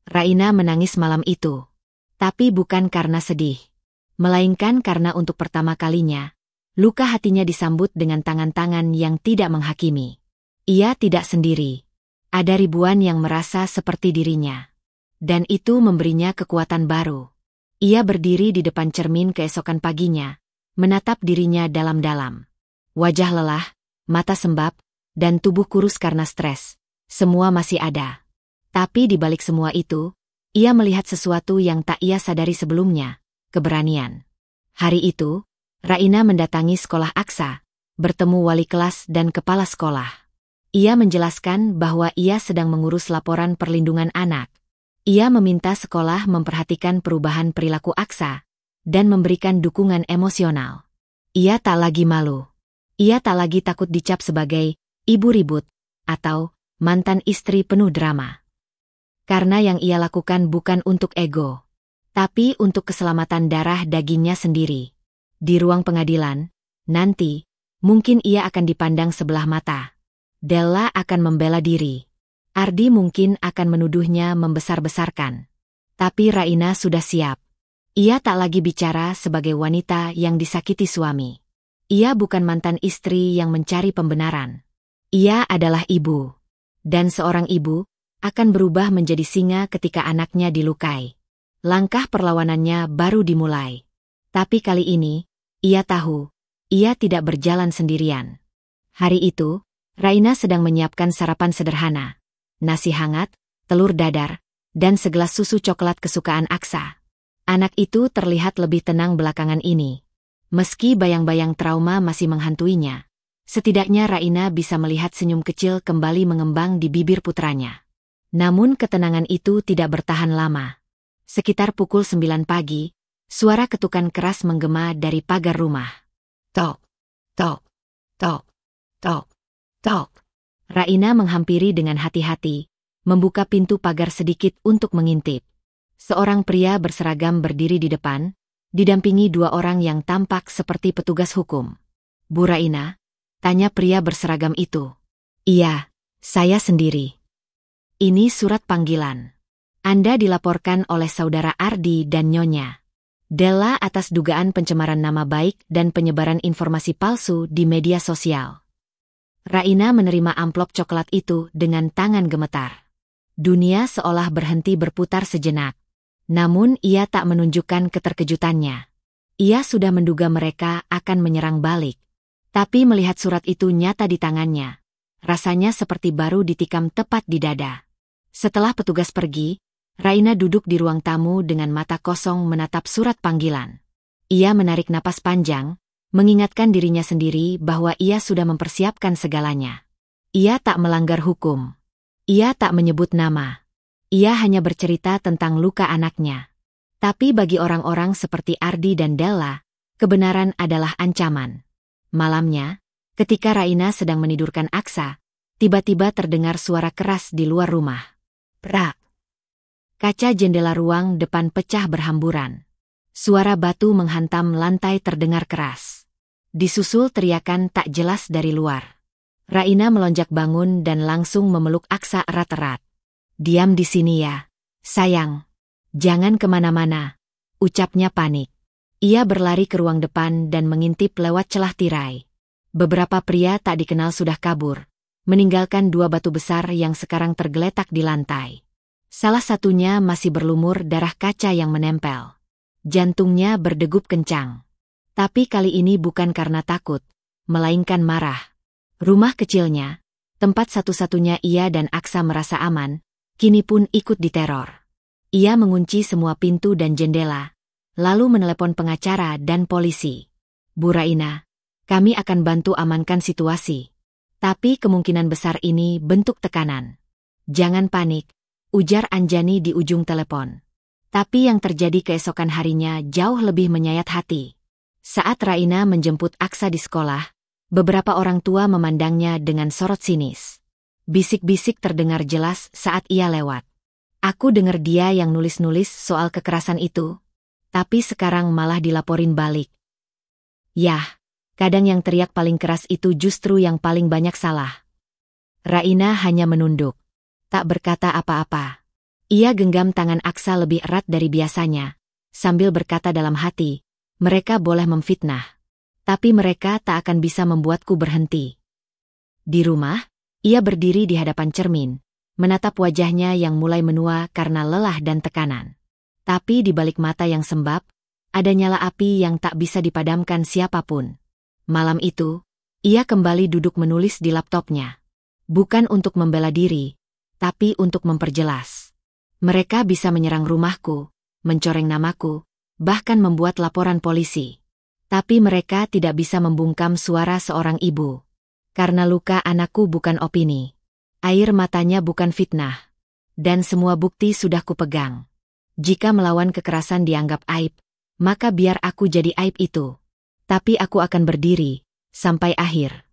Raina menangis malam itu. Tapi bukan karena sedih, melainkan karena untuk pertama kalinya, luka hatinya disambut dengan tangan-tangan yang tidak menghakimi. Ia tidak sendiri. Ada ribuan yang merasa seperti dirinya. Dan itu memberinya kekuatan baru. Ia berdiri di depan cermin keesokan paginya, menatap dirinya dalam-dalam. Wajah lelah, mata sembab, dan tubuh kurus karena stres. Semua masih ada. Tapi di balik semua itu, ia melihat sesuatu yang tak ia sadari sebelumnya, keberanian. Hari itu, Raina mendatangi sekolah Aksa, bertemu wali kelas dan kepala sekolah. Ia menjelaskan bahwa ia sedang mengurus laporan perlindungan anak. Ia meminta sekolah memperhatikan perubahan perilaku Aksa dan memberikan dukungan emosional. Ia tak lagi malu. Ia tak lagi takut dicap sebagai ibu ribut atau mantan istri penuh drama. Karena yang ia lakukan bukan untuk ego, tapi untuk keselamatan darah dagingnya sendiri. Di ruang pengadilan, nanti, mungkin ia akan dipandang sebelah mata. Della akan membela diri. Ardi mungkin akan menuduhnya membesar-besarkan. Tapi Raina sudah siap. Ia tak lagi bicara sebagai wanita yang disakiti suami. Ia bukan mantan istri yang mencari pembenaran. Ia adalah ibu. Dan seorang ibu akan berubah menjadi singa ketika anaknya dilukai. Langkah perlawanannya baru dimulai. Tapi kali ini, ia tahu, ia tidak berjalan sendirian. Hari itu, Raina sedang menyiapkan sarapan sederhana. Nasi hangat, telur dadar, dan segelas susu coklat kesukaan Aksa. Anak itu terlihat lebih tenang belakangan ini. Meski bayang-bayang trauma masih menghantuinya, setidaknya Raina bisa melihat senyum kecil kembali mengembang di bibir putranya. Namun ketenangan itu tidak bertahan lama. Sekitar pukul 9 pagi, suara ketukan keras menggema dari pagar rumah. Tok, tok, tok, tok, tok. Raina menghampiri dengan hati-hati, membuka pintu pagar sedikit untuk mengintip. Seorang pria berseragam berdiri di depan, didampingi dua orang yang tampak seperti petugas hukum. Bu Raina, tanya pria berseragam itu. Iya, saya sendiri. Ini surat panggilan. Anda dilaporkan oleh saudara Ardi dan Nyonya Della atas dugaan pencemaran nama baik dan penyebaran informasi palsu di media sosial. Raina menerima amplop coklat itu dengan tangan gemetar. Dunia seolah berhenti berputar sejenak. Namun ia tak menunjukkan keterkejutannya. Ia sudah menduga mereka akan menyerang balik. Tapi melihat surat itu nyata di tangannya, rasanya seperti baru ditikam tepat di dada. Setelah petugas pergi, Raina duduk di ruang tamu dengan mata kosong menatap surat panggilan. Ia menarik napas panjang, mengingatkan dirinya sendiri bahwa ia sudah mempersiapkan segalanya. Ia tak melanggar hukum. Ia tak menyebut nama. Ia hanya bercerita tentang luka anaknya. Tapi bagi orang-orang seperti Ardi dan Della, kebenaran adalah ancaman. Malamnya, ketika Raina sedang menidurkan Aksa, tiba-tiba terdengar suara keras di luar rumah. Prak! Kaca jendela ruang depan pecah berhamburan. Suara batu menghantam lantai terdengar keras. Disusul teriakan tak jelas dari luar. Raina melonjak bangun dan langsung memeluk Aksa erat-erat. Diam di sini ya, sayang. Jangan kemana-mana, ucapnya panik. Ia berlari ke ruang depan dan mengintip lewat celah tirai. Beberapa pria tak dikenal sudah kabur, meninggalkan dua batu besar yang sekarang tergeletak di lantai. Salah satunya masih berlumur darah kaca yang menempel. Jantungnya berdegup kencang. Tapi kali ini bukan karena takut, melainkan marah. Rumah kecilnya, tempat satu-satunya ia dan Aksa merasa aman, kini pun ikut diteror. Ia mengunci semua pintu dan jendela, lalu menelepon pengacara dan polisi. Bu Raina, kami akan bantu amankan situasi. Tapi kemungkinan besar ini bentuk tekanan. Jangan panik, ujar Anjani di ujung telepon. Tapi yang terjadi keesokan harinya jauh lebih menyayat hati. Saat Raina menjemput Aksa di sekolah, beberapa orang tua memandangnya dengan sorot sinis. Bisik-bisik terdengar jelas saat ia lewat. Aku dengar dia yang nulis-nulis soal kekerasan itu, tapi sekarang malah dilaporin balik. Yah, kadang yang teriak paling keras itu justru yang paling banyak salah. Raina hanya menunduk, tak berkata apa-apa. Ia genggam tangan Aksa lebih erat dari biasanya, sambil berkata dalam hati, mereka boleh memfitnah, tapi mereka tak akan bisa membuatku berhenti. Di rumah, ia berdiri di hadapan cermin, menatap wajahnya yang mulai menua karena lelah dan tekanan. Tapi di balik mata yang sembab, ada nyala api yang tak bisa dipadamkan siapapun. Malam itu, Ia kembali duduk menulis di laptopnya. Bukan untuk membela diri, tapi untuk memperjelas. Mereka bisa menyerang rumahku, mencoreng namaku, bahkan membuat laporan polisi. Tapi mereka tidak bisa membungkam suara seorang ibu. Karena luka anakku bukan opini. Air matanya bukan fitnah. Dan semua bukti sudah kupegang. Jika melawan kekerasan dianggap aib, maka biar aku jadi aib itu. Tapi aku akan berdiri, sampai akhir.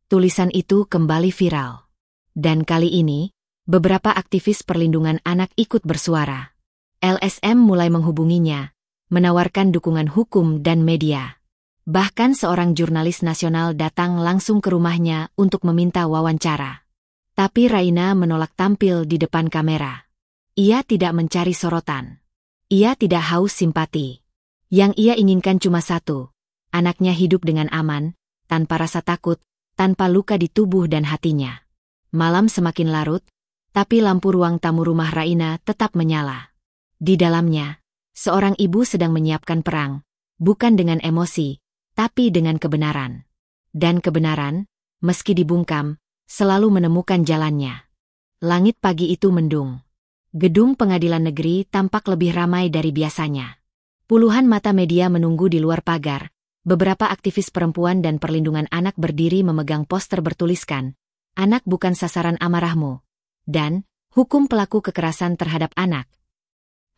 Tulisan itu kembali viral. Dan kali ini, beberapa aktivis perlindungan anak ikut bersuara. LSM mulai menghubunginya, menawarkan dukungan hukum dan media. Bahkan seorang jurnalis nasional datang langsung ke rumahnya untuk meminta wawancara. Tapi Raina menolak tampil di depan kamera. Ia tidak mencari sorotan. Ia tidak haus simpati. Yang ia inginkan cuma satu, anaknya hidup dengan aman, tanpa rasa takut, tanpa luka di tubuh dan hatinya. Malam semakin larut, tapi lampu ruang tamu rumah Raina tetap menyala. Di dalamnya, seorang ibu sedang menyiapkan perang, bukan dengan emosi, tapi dengan kebenaran. Dan kebenaran, meski dibungkam, selalu menemukan jalannya. Langit pagi itu mendung. Gedung pengadilan negeri tampak lebih ramai dari biasanya. Puluhan mata media menunggu di luar pagar. Beberapa aktivis perempuan dan perlindungan anak berdiri memegang poster bertuliskan, "Anak bukan sasaran amarahmu." Dan, "Hukum pelaku kekerasan terhadap anak."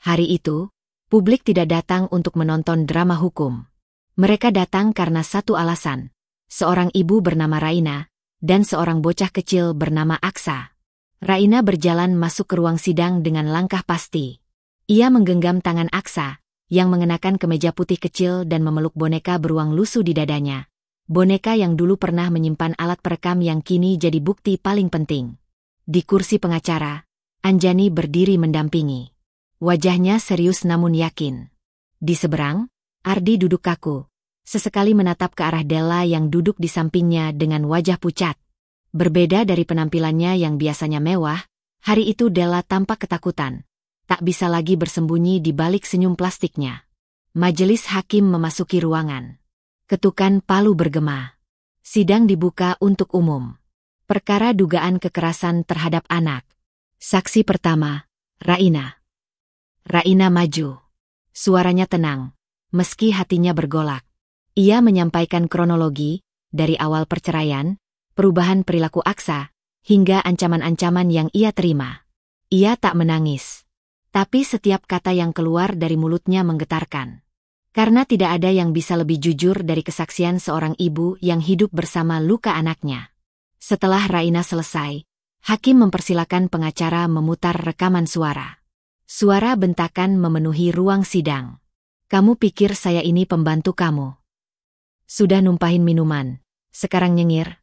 Hari itu, publik tidak datang untuk menonton drama hukum. Mereka datang karena satu alasan. Seorang ibu bernama Raina, dan seorang bocah kecil bernama Aksa. Raina berjalan masuk ke ruang sidang dengan langkah pasti. Ia menggenggam tangan Aksa, yang mengenakan kemeja putih kecil dan memeluk boneka beruang lusuh di dadanya. Boneka yang dulu pernah menyimpan alat perekam yang kini jadi bukti paling penting. Di kursi pengacara, Anjani berdiri mendampingi. Wajahnya serius namun yakin. Di seberang, Ardi duduk kaku. Sesekali menatap ke arah Della yang duduk di sampingnya dengan wajah pucat. Berbeda dari penampilannya yang biasanya mewah, hari itu Della tampak ketakutan. Tak bisa lagi bersembunyi di balik senyum plastiknya. Majelis hakim memasuki ruangan. Ketukan palu bergema. Sidang dibuka untuk umum. Perkara dugaan kekerasan terhadap anak. Saksi pertama, Raina. Raina maju. Suaranya tenang, meski hatinya bergolak. Ia menyampaikan kronologi, dari awal perceraian, perubahan perilaku Aksa, hingga ancaman-ancaman yang ia terima. Ia tak menangis. Tapi setiap kata yang keluar dari mulutnya menggetarkan. Karena tidak ada yang bisa lebih jujur dari kesaksian seorang ibu yang hidup bersama luka anaknya. Setelah Raina selesai, hakim mempersilakan pengacara memutar rekaman suara. Suara bentakan memenuhi ruang sidang. "Kamu pikir saya ini pembantu kamu? Sudah numpahin minuman, sekarang nyengir?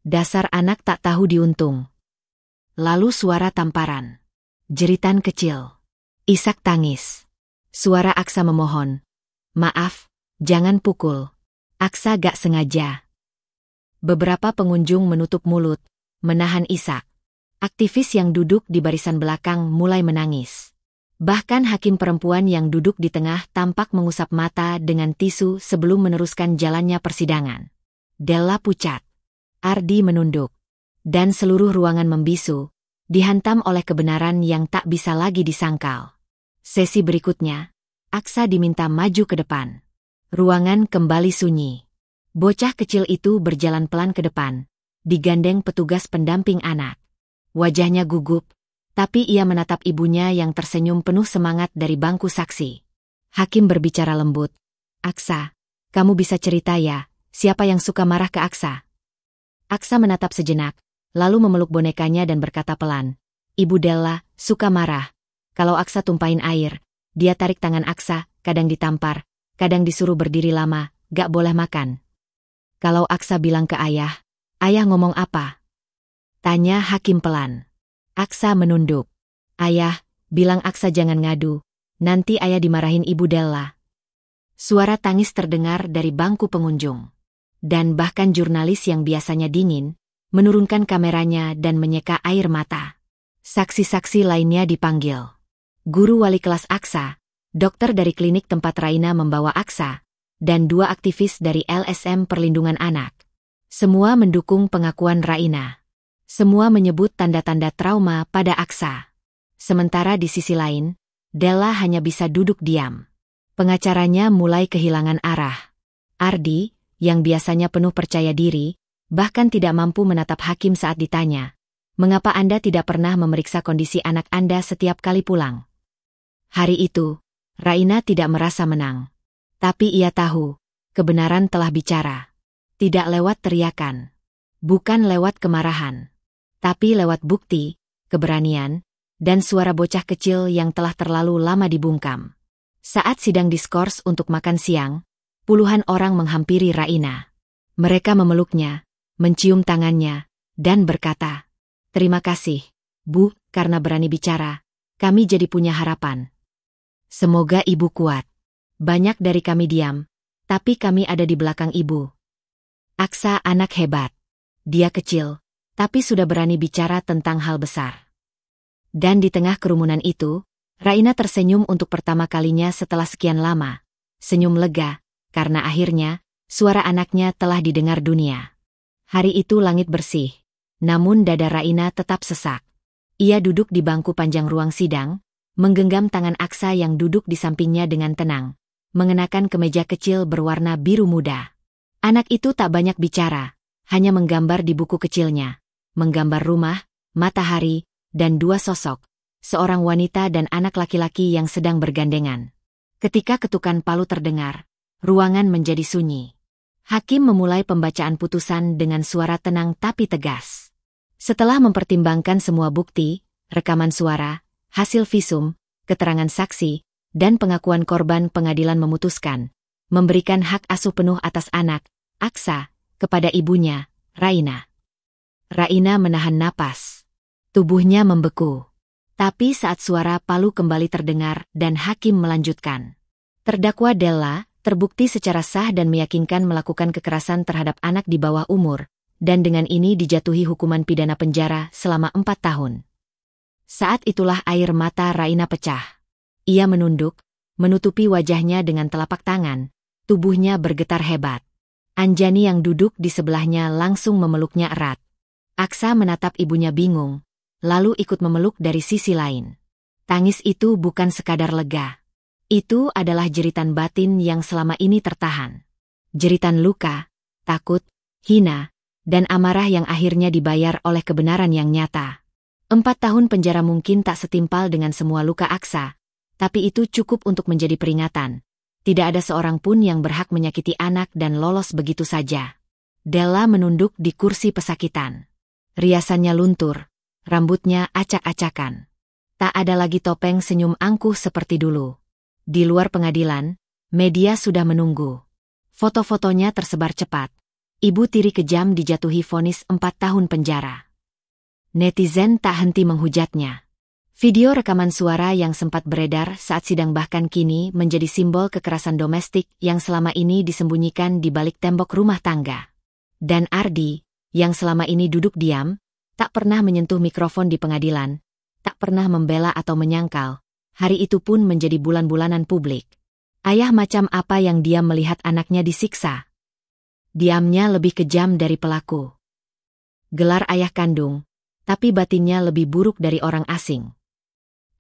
Dasar anak tak tahu diuntung." Lalu suara tamparan. Jeritan kecil. Isak tangis. Suara Aksa memohon. "Maaf, jangan pukul. Aksa gak sengaja." Beberapa pengunjung menutup mulut, menahan isak. Aktivis yang duduk di barisan belakang mulai menangis. Bahkan hakim perempuan yang duduk di tengah tampak mengusap mata dengan tisu sebelum meneruskan jalannya persidangan. Della pucat. Ardi menunduk. Dan seluruh ruangan membisu, dihantam oleh kebenaran yang tak bisa lagi disangkal. Sesi berikutnya, Aksa diminta maju ke depan. Ruangan kembali sunyi. Bocah kecil itu berjalan pelan ke depan, digandeng petugas pendamping anak. Wajahnya gugup, tapi ia menatap ibunya yang tersenyum penuh semangat dari bangku saksi. Hakim berbicara lembut. "Aksa, kamu bisa cerita ya, siapa yang suka marah ke Aksa?" Aksa menatap sejenak, lalu memeluk bonekanya dan berkata pelan, "Ibu Della suka marah. Kalau Aksa tumpahin air, dia tarik tangan Aksa, kadang ditampar, kadang disuruh berdiri lama, gak boleh makan. Kalau Aksa bilang ke ayah, ayah ngomong apa?" Tanya hakim pelan. Aksa menunduk. "Ayah, bilang Aksa jangan ngadu, nanti ayah dimarahin Ibu Della." Suara tangis terdengar dari bangku pengunjung. Dan bahkan jurnalis yang biasanya dingin, menurunkan kameranya dan menyeka air mata. Saksi-saksi lainnya dipanggil. Guru wali kelas Aksa, dokter dari klinik tempat Raina membawa Aksa, dan 2 aktivis dari LSM Perlindungan Anak. Semua mendukung pengakuan Raina. Semua menyebut tanda-tanda trauma pada Aksa. Sementara di sisi lain, Della hanya bisa duduk diam. Pengacaranya mulai kehilangan arah. Ardi, yang biasanya penuh percaya diri, bahkan tidak mampu menatap hakim saat ditanya, "Mengapa Anda tidak pernah memeriksa kondisi anak Anda setiap kali pulang?" Hari itu, Raina tidak merasa menang. Tapi ia tahu, kebenaran telah bicara. Tidak lewat teriakan. Bukan lewat kemarahan. Tapi lewat bukti, keberanian, dan suara bocah kecil yang telah terlalu lama dibungkam. Saat sidang diskors untuk makan siang, puluhan orang menghampiri Raina. Mereka memeluknya, mencium tangannya, dan berkata, "Terima kasih, Bu, karena berani bicara. Kami jadi punya harapan. Semoga Ibu kuat. Banyak dari kami diam, tapi kami ada di belakang Ibu." Aksa anak hebat. Dia kecil, tapi sudah berani bicara tentang hal besar. Dan di tengah kerumunan itu, Raina tersenyum untuk pertama kalinya setelah sekian lama. Senyum lega, karena akhirnya, suara anaknya telah didengar dunia. Hari itu langit bersih, namun dada Raina tetap sesak. Ia duduk di bangku panjang ruang sidang, menggenggam tangan Aksa yang duduk di sampingnya dengan tenang, mengenakan kemeja kecil berwarna biru muda. Anak itu tak banyak bicara, hanya menggambar di buku kecilnya. Menggambar rumah, matahari, dan dua sosok, seorang wanita dan anak laki-laki yang sedang bergandengan. Ketika ketukan palu terdengar, ruangan menjadi sunyi. Hakim memulai pembacaan putusan dengan suara tenang tapi tegas. Setelah mempertimbangkan semua bukti, rekaman suara, hasil visum, keterangan saksi, dan pengakuan korban, pengadilan memutuskan memberikan hak asuh penuh atas anak, Aksa, kepada ibunya, Raina. Raina menahan napas. Tubuhnya membeku. Tapi saat suara palu kembali terdengar dan hakim melanjutkan. Terdakwa Della terbukti secara sah dan meyakinkan melakukan kekerasan terhadap anak di bawah umur, dan dengan ini dijatuhi hukuman pidana penjara selama 4 tahun. Saat itulah air mata Raina pecah. Ia menunduk, menutupi wajahnya dengan telapak tangan, tubuhnya bergetar hebat. Anjani yang duduk di sebelahnya langsung memeluknya erat. Aksa menatap ibunya bingung, lalu ikut memeluk dari sisi lain. Tangis itu bukan sekadar lega. Itu adalah jeritan batin yang selama ini tertahan. Jeritan luka, takut, hina, dan amarah yang akhirnya dibayar oleh kebenaran yang nyata. 4 tahun penjara mungkin tak setimpal dengan semua luka Aksa, tapi itu cukup untuk menjadi peringatan. Tidak ada seorang pun yang berhak menyakiti anak dan lolos begitu saja. Della menunduk di kursi pesakitan. Riasannya luntur, rambutnya acak-acakan. Tak ada lagi topeng senyum angkuh seperti dulu. Di luar pengadilan, media sudah menunggu. Foto-fotonya tersebar cepat. Ibu tiri kejam dijatuhi vonis 4 tahun penjara. Netizen tak henti menghujatnya. Video rekaman suara yang sempat beredar saat sidang bahkan kini menjadi simbol kekerasan domestik yang selama ini disembunyikan di balik tembok rumah tangga. Dan Ardi, yang selama ini duduk diam, tak pernah menyentuh mikrofon di pengadilan, tak pernah membela atau menyangkal, hari itu pun menjadi bulan-bulanan publik. Ayah macam apa yang diam melihat anaknya disiksa? Diamnya lebih kejam dari pelaku. Gelar ayah kandung, tapi batinnya lebih buruk dari orang asing.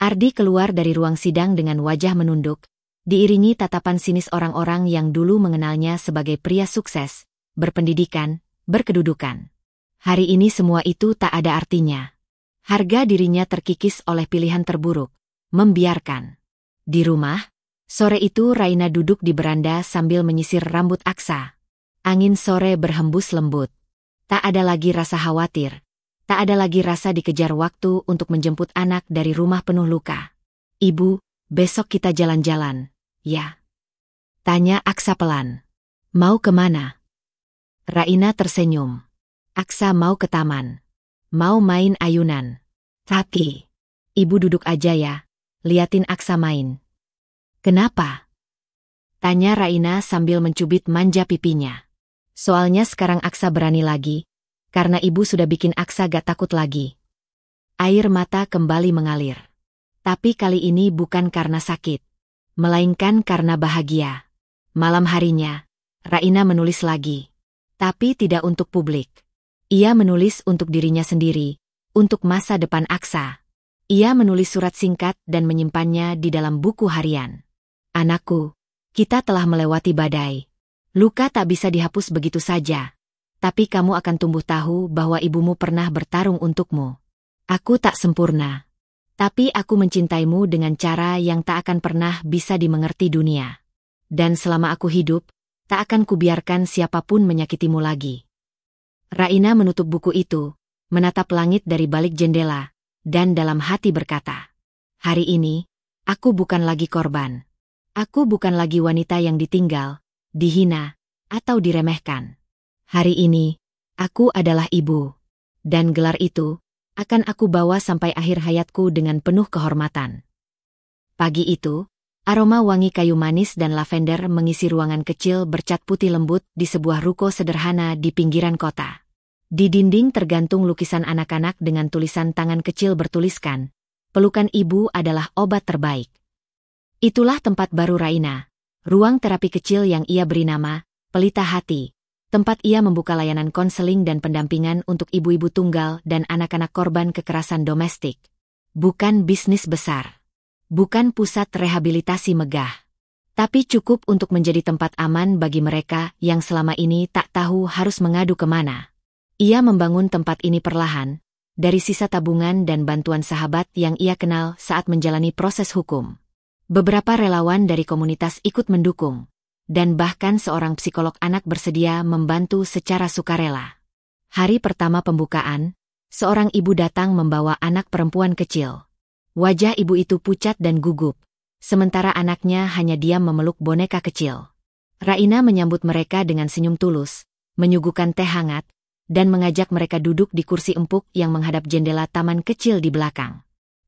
Ardi keluar dari ruang sidang dengan wajah menunduk, diiringi tatapan sinis orang-orang yang dulu mengenalnya sebagai pria sukses, berpendidikan, berkedudukan. Hari ini semua itu tak ada artinya. Harga dirinya terkikis oleh pilihan terburuk, membiarkan. Di rumah, sore itu Raina duduk di beranda sambil menyisir rambut Aksa. Angin sore berhembus lembut. Tak ada lagi rasa khawatir. Tak ada lagi rasa dikejar waktu untuk menjemput anak dari rumah penuh luka. "Ibu, besok kita jalan-jalan, ya?" tanya Aksa pelan. "Mau kemana?" Raina tersenyum. "Aksa mau ke taman. Mau main ayunan." "Tapi, Ibu duduk aja ya, liatin Aksa main." "Kenapa?" tanya Raina sambil mencubit manja pipinya. "Soalnya sekarang Aksa berani lagi, karena Ibu sudah bikin Aksa gak takut lagi." Air mata kembali mengalir. Tapi kali ini bukan karena sakit, melainkan karena bahagia. Malam harinya, Raina menulis lagi. Tapi tidak untuk publik. Ia menulis untuk dirinya sendiri, untuk masa depan Aksa. Ia menulis surat singkat dan menyimpannya di dalam buku harian. Anakku, kita telah melewati badai. Luka tak bisa dihapus begitu saja. Tapi kamu akan tumbuh tahu bahwa ibumu pernah bertarung untukmu. Aku tak sempurna. Tapi aku mencintaimu dengan cara yang tak akan pernah bisa dimengerti dunia. Dan selama aku hidup, tak akan kubiarkan siapapun menyakitimu lagi. Raina menutup buku itu, menatap langit dari balik jendela, dan dalam hati berkata, hari ini, aku bukan lagi korban. Aku bukan lagi wanita yang ditinggal, dihina, atau diremehkan. Hari ini, aku adalah ibu. Dan gelar itu, akan aku bawa sampai akhir hayatku dengan penuh kehormatan. Pagi itu, aroma wangi kayu manis dan lavender mengisi ruangan kecil bercat putih lembut di sebuah ruko sederhana di pinggiran kota. Di dinding tergantung lukisan anak-anak dengan tulisan tangan kecil bertuliskan, pelukan ibu adalah obat terbaik. Itulah tempat baru Raina, ruang terapi kecil yang ia beri nama, Pelita Hati, tempat ia membuka layanan konseling dan pendampingan untuk ibu-ibu tunggal dan anak-anak korban kekerasan domestik. Bukan bisnis besar. Bukan pusat rehabilitasi megah. Tapi cukup untuk menjadi tempat aman bagi mereka yang selama ini tak tahu harus mengadu kemana. Ia membangun tempat ini perlahan, dari sisa tabungan dan bantuan sahabat yang ia kenal saat menjalani proses hukum. Beberapa relawan dari komunitas ikut mendukung, dan bahkan seorang psikolog anak bersedia membantu secara sukarela. Hari pertama pembukaan, seorang ibu datang membawa anak perempuan kecil. Wajah ibu itu pucat dan gugup, sementara anaknya hanya diam memeluk boneka kecil. Raina menyambut mereka dengan senyum tulus, menyuguhkan teh hangat, dan mengajak mereka duduk di kursi empuk yang menghadap jendela taman kecil di belakang.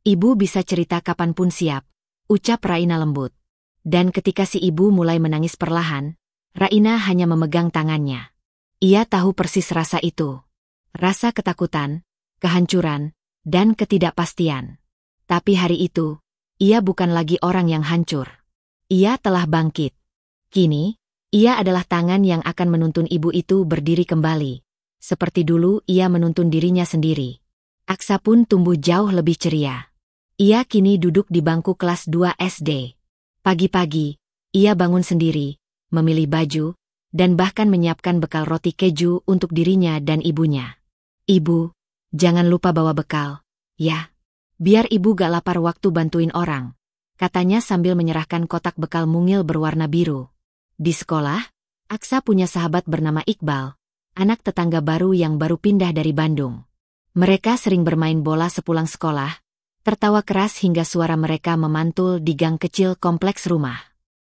Ibu bisa cerita kapanpun siap, ucap Raina lembut. Dan ketika si ibu mulai menangis perlahan, Raina hanya memegang tangannya. Ia tahu persis rasa itu. Rasa ketakutan, kehancuran, dan ketidakpastian. Tapi hari itu, ia bukan lagi orang yang hancur. Ia telah bangkit. Kini, ia adalah tangan yang akan menuntun ibu itu berdiri kembali. Seperti dulu ia menuntun dirinya sendiri. Aksa pun tumbuh jauh lebih ceria. Ia kini duduk di bangku kelas 2 SD. Pagi-pagi, ia bangun sendiri, memilih baju, dan bahkan menyiapkan bekal roti keju untuk dirinya dan ibunya. Ibu, jangan lupa bawa bekal, ya. Biar ibu gak lapar waktu bantuin orang, katanya sambil menyerahkan kotak bekal mungil berwarna biru. Di sekolah, Aksa punya sahabat bernama Iqbal, anak tetangga baru yang baru pindah dari Bandung. Mereka sering bermain bola sepulang sekolah, tertawa keras hingga suara mereka memantul di gang kecil kompleks rumah.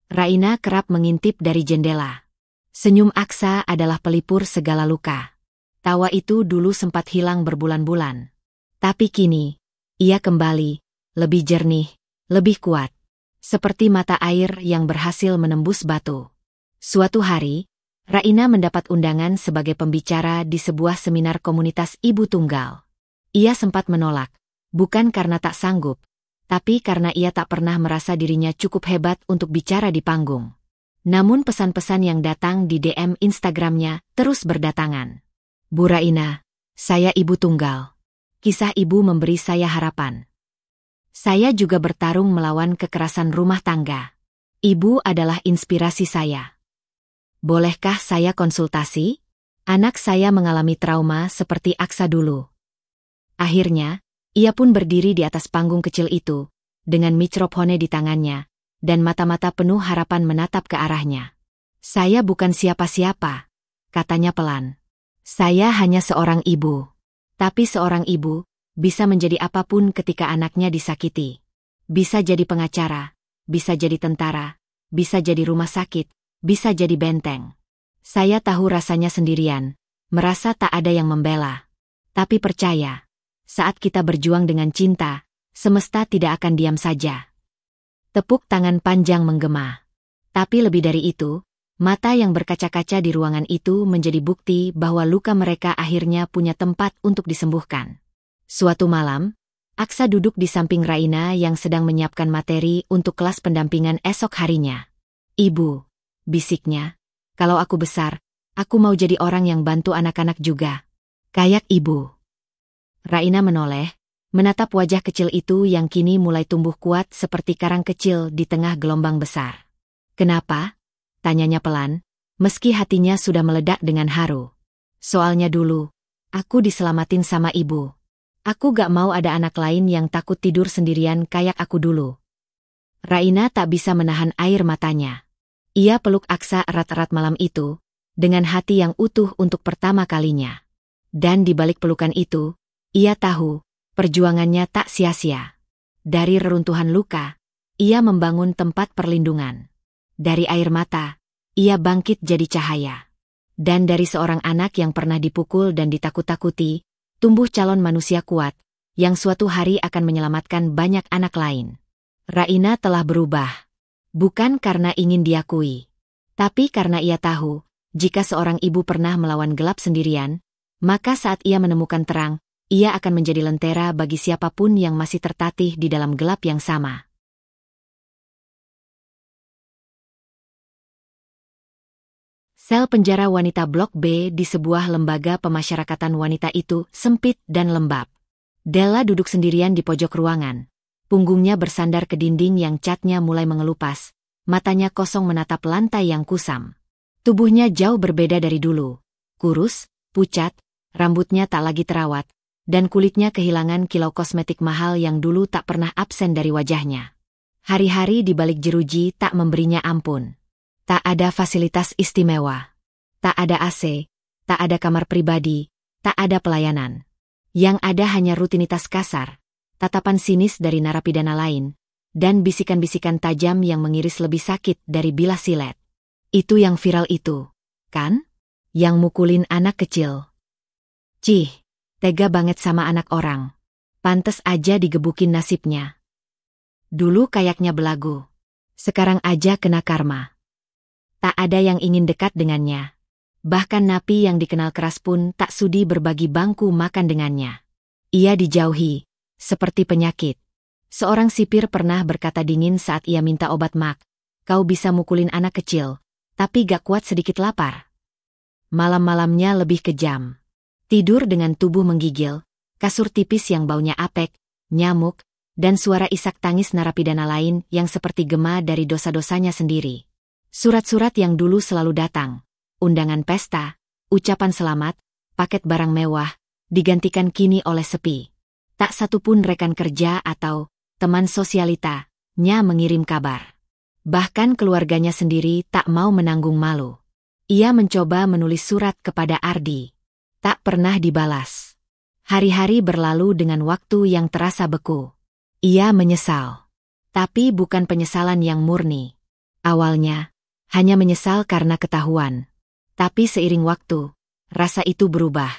Raina kerap mengintip dari jendela. Senyum Aksa adalah pelipur segala luka. Tawa itu dulu sempat hilang berbulan-bulan. Tapi kini, ia kembali, lebih jernih, lebih kuat. Seperti mata air yang berhasil menembus batu. Suatu hari, Raina mendapat undangan sebagai pembicara di sebuah seminar komunitas ibu tunggal. Ia sempat menolak, bukan karena tak sanggup, tapi karena ia tak pernah merasa dirinya cukup hebat untuk bicara di panggung. Namun pesan-pesan yang datang di DM Instagramnya terus berdatangan. Bu Raina, saya ibu tunggal. Kisah ibu memberi saya harapan. Saya juga bertarung melawan kekerasan rumah tangga. Ibu adalah inspirasi saya. Bolehkah saya konsultasi? Anak saya mengalami trauma seperti Aksa dulu. Akhirnya, ia pun berdiri di atas panggung kecil itu, dengan mikrofone di tangannya, dan mata-mata penuh harapan menatap ke arahnya. Saya bukan siapa-siapa, katanya pelan. Saya hanya seorang ibu. Tapi seorang ibu bisa menjadi apapun ketika anaknya disakiti. Bisa jadi pengacara, bisa jadi tentara, bisa jadi rumah sakit, bisa jadi benteng. Saya tahu rasanya sendirian, merasa tak ada yang membela. Tapi percaya, saat kita berjuang dengan cinta, semesta tidak akan diam saja. Tepuk tangan panjang menggema. Tapi lebih dari itu, mata yang berkaca-kaca di ruangan itu menjadi bukti bahwa luka mereka akhirnya punya tempat untuk disembuhkan. Suatu malam, Aksa duduk di samping Raina yang sedang menyiapkan materi untuk kelas pendampingan esok harinya. Ibu, bisiknya, kalau aku besar, Aku mau jadi orang yang bantu anak-anak juga. Kayak ibu. Raina menoleh, menatap wajah kecil itu yang kini mulai tumbuh kuat seperti karang kecil di tengah gelombang besar. Kenapa? Tanyanya pelan, meski hatinya sudah meledak dengan haru. Soalnya dulu, aku diselamatin sama ibu. Aku gak mau ada anak lain yang takut tidur sendirian kayak aku dulu. Raina tak bisa menahan air matanya. Ia peluk Aksa erat-erat malam itu, dengan hati yang utuh untuk pertama kalinya. Dan di balik pelukan itu, ia tahu, perjuangannya tak sia-sia. Dari reruntuhan luka, ia membangun tempat perlindungan. Dari air mata, ia bangkit jadi cahaya. Dan dari seorang anak yang pernah dipukul dan ditakut-takuti, tumbuh calon manusia kuat, yang suatu hari akan menyelamatkan banyak anak lain. Raina telah berubah. Bukan karena ingin diakui, tapi karena ia tahu, jika seorang ibu pernah melawan gelap sendirian, maka saat ia menemukan terang, ia akan menjadi lentera bagi siapapun yang masih tertatih di dalam gelap yang sama. Sel penjara wanita Blok B di sebuah lembaga pemasyarakatan wanita itu sempit dan lembab. Della duduk sendirian di pojok ruangan. Punggungnya bersandar ke dinding yang catnya mulai mengelupas. Matanya kosong menatap lantai yang kusam. Tubuhnya jauh berbeda dari dulu. Kurus, pucat, rambutnya tak lagi terawat, dan kulitnya kehilangan kilau kosmetik mahal yang dulu tak pernah absen dari wajahnya. Hari-hari di balik jeruji tak memberinya ampun. Tak ada fasilitas istimewa. Tak ada AC, tak ada kamar pribadi, tak ada pelayanan. Yang ada hanya rutinitas kasar, tatapan sinis dari narapidana lain, dan bisikan-bisikan tajam yang mengiris lebih sakit dari bilah silet. Itu yang viral itu, kan? Yang mukulin anak kecil. Cih, tega banget sama anak orang. Pantes aja digebukin nasibnya. Dulu kayaknya belagu. Sekarang aja kena karma. Tak ada yang ingin dekat dengannya. Bahkan napi yang dikenal keras pun tak sudi berbagi bangku makan dengannya. Ia dijauhi, seperti penyakit. Seorang sipir pernah berkata dingin saat ia minta obat mak. Kau bisa mukulin anak kecil, tapi gak kuat sedikit lapar. Malam-malamnya lebih kejam. Tidur dengan tubuh menggigil, kasur tipis yang baunya apek, nyamuk, dan suara isak tangis narapidana lain yang seperti gema dari dosa-dosanya sendiri. Surat-surat yang dulu selalu datang, undangan pesta, ucapan selamat, paket barang mewah, digantikan kini oleh sepi. Tak satupun rekan kerja atau teman sosialitanya mengirim kabar. Bahkan keluarganya sendiri tak mau menanggung malu. Ia mencoba menulis surat kepada Ardi. Tak pernah dibalas. Hari-hari berlalu dengan waktu yang terasa beku. Ia menyesal. Tapi bukan penyesalan yang murni. Awalnya, hanya menyesal karena ketahuan. Tapi seiring waktu, rasa itu berubah.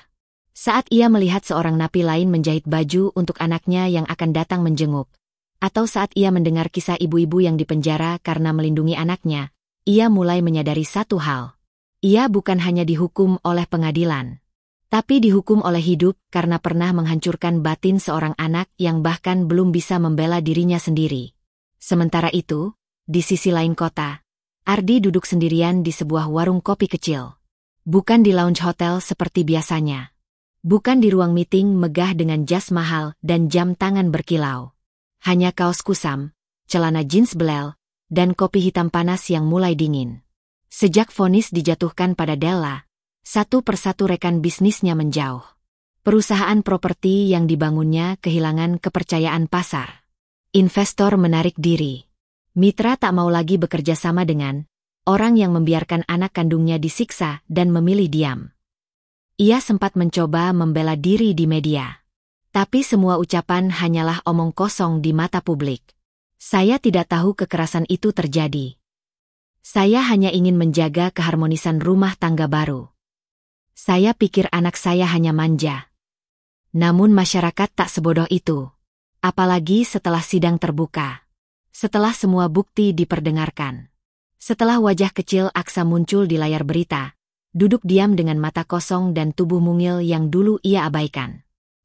Saat ia melihat seorang napi lain menjahit baju untuk anaknya yang akan datang menjenguk, atau saat ia mendengar kisah ibu-ibu yang dipenjara karena melindungi anaknya, ia mulai menyadari satu hal. Ia bukan hanya dihukum oleh pengadilan, tapi dihukum oleh hidup karena pernah menghancurkan batin seorang anak yang bahkan belum bisa membela dirinya sendiri. Sementara itu, di sisi lain kota, Ardi duduk sendirian di sebuah warung kopi kecil. Bukan di lounge hotel seperti biasanya. Bukan di ruang meeting megah dengan jas mahal dan jam tangan berkilau. Hanya kaos kusam, celana jeans belel, dan kopi hitam panas yang mulai dingin. Sejak vonis dijatuhkan pada Della, satu persatu rekan bisnisnya menjauh. Perusahaan properti yang dibangunnya kehilangan kepercayaan pasar. Investor menarik diri. Mitra tak mau lagi bekerja sama dengan orang yang membiarkan anak kandungnya disiksa dan memilih diam. Ia sempat mencoba membela diri di media. Tapi semua ucapan hanyalah omong kosong di mata publik. Saya tidak tahu kekerasan itu terjadi. Saya hanya ingin menjaga keharmonisan rumah tangga baru. Saya pikir anak saya hanya manja. Namun masyarakat tak sebodoh itu. Apalagi setelah sidang terbuka. Setelah semua bukti diperdengarkan. Setelah wajah kecil Aksa muncul di layar berita, duduk diam dengan mata kosong dan tubuh mungil yang dulu ia abaikan.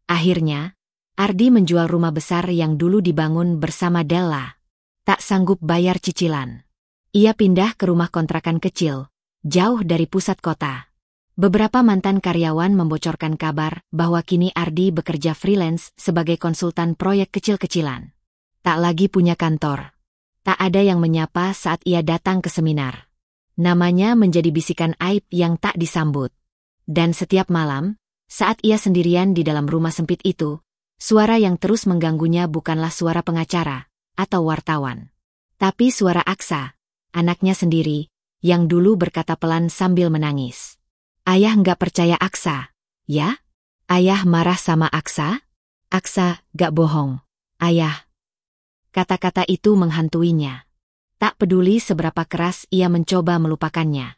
Akhirnya, Ardi menjual rumah besar yang dulu dibangun bersama Della. Tak sanggup bayar cicilan. Ia pindah ke rumah kontrakan kecil, jauh dari pusat kota. Beberapa mantan karyawan membocorkan kabar bahwa kini Ardi bekerja freelance sebagai konsultan proyek kecil-kecilan. Tak lagi punya kantor. Tak ada yang menyapa saat ia datang ke seminar. Namanya menjadi bisikan aib yang tak disambut. Dan setiap malam, saat ia sendirian di dalam rumah sempit itu, suara yang terus mengganggunya bukanlah suara pengacara atau wartawan. Tapi suara Aksa, anaknya sendiri, yang dulu berkata pelan sambil menangis. Ayah nggak percaya Aksa, ya? Ayah marah sama Aksa? Aksa, gak bohong, ayah. Kata-kata itu menghantuinya. Tak peduli seberapa keras ia mencoba melupakannya.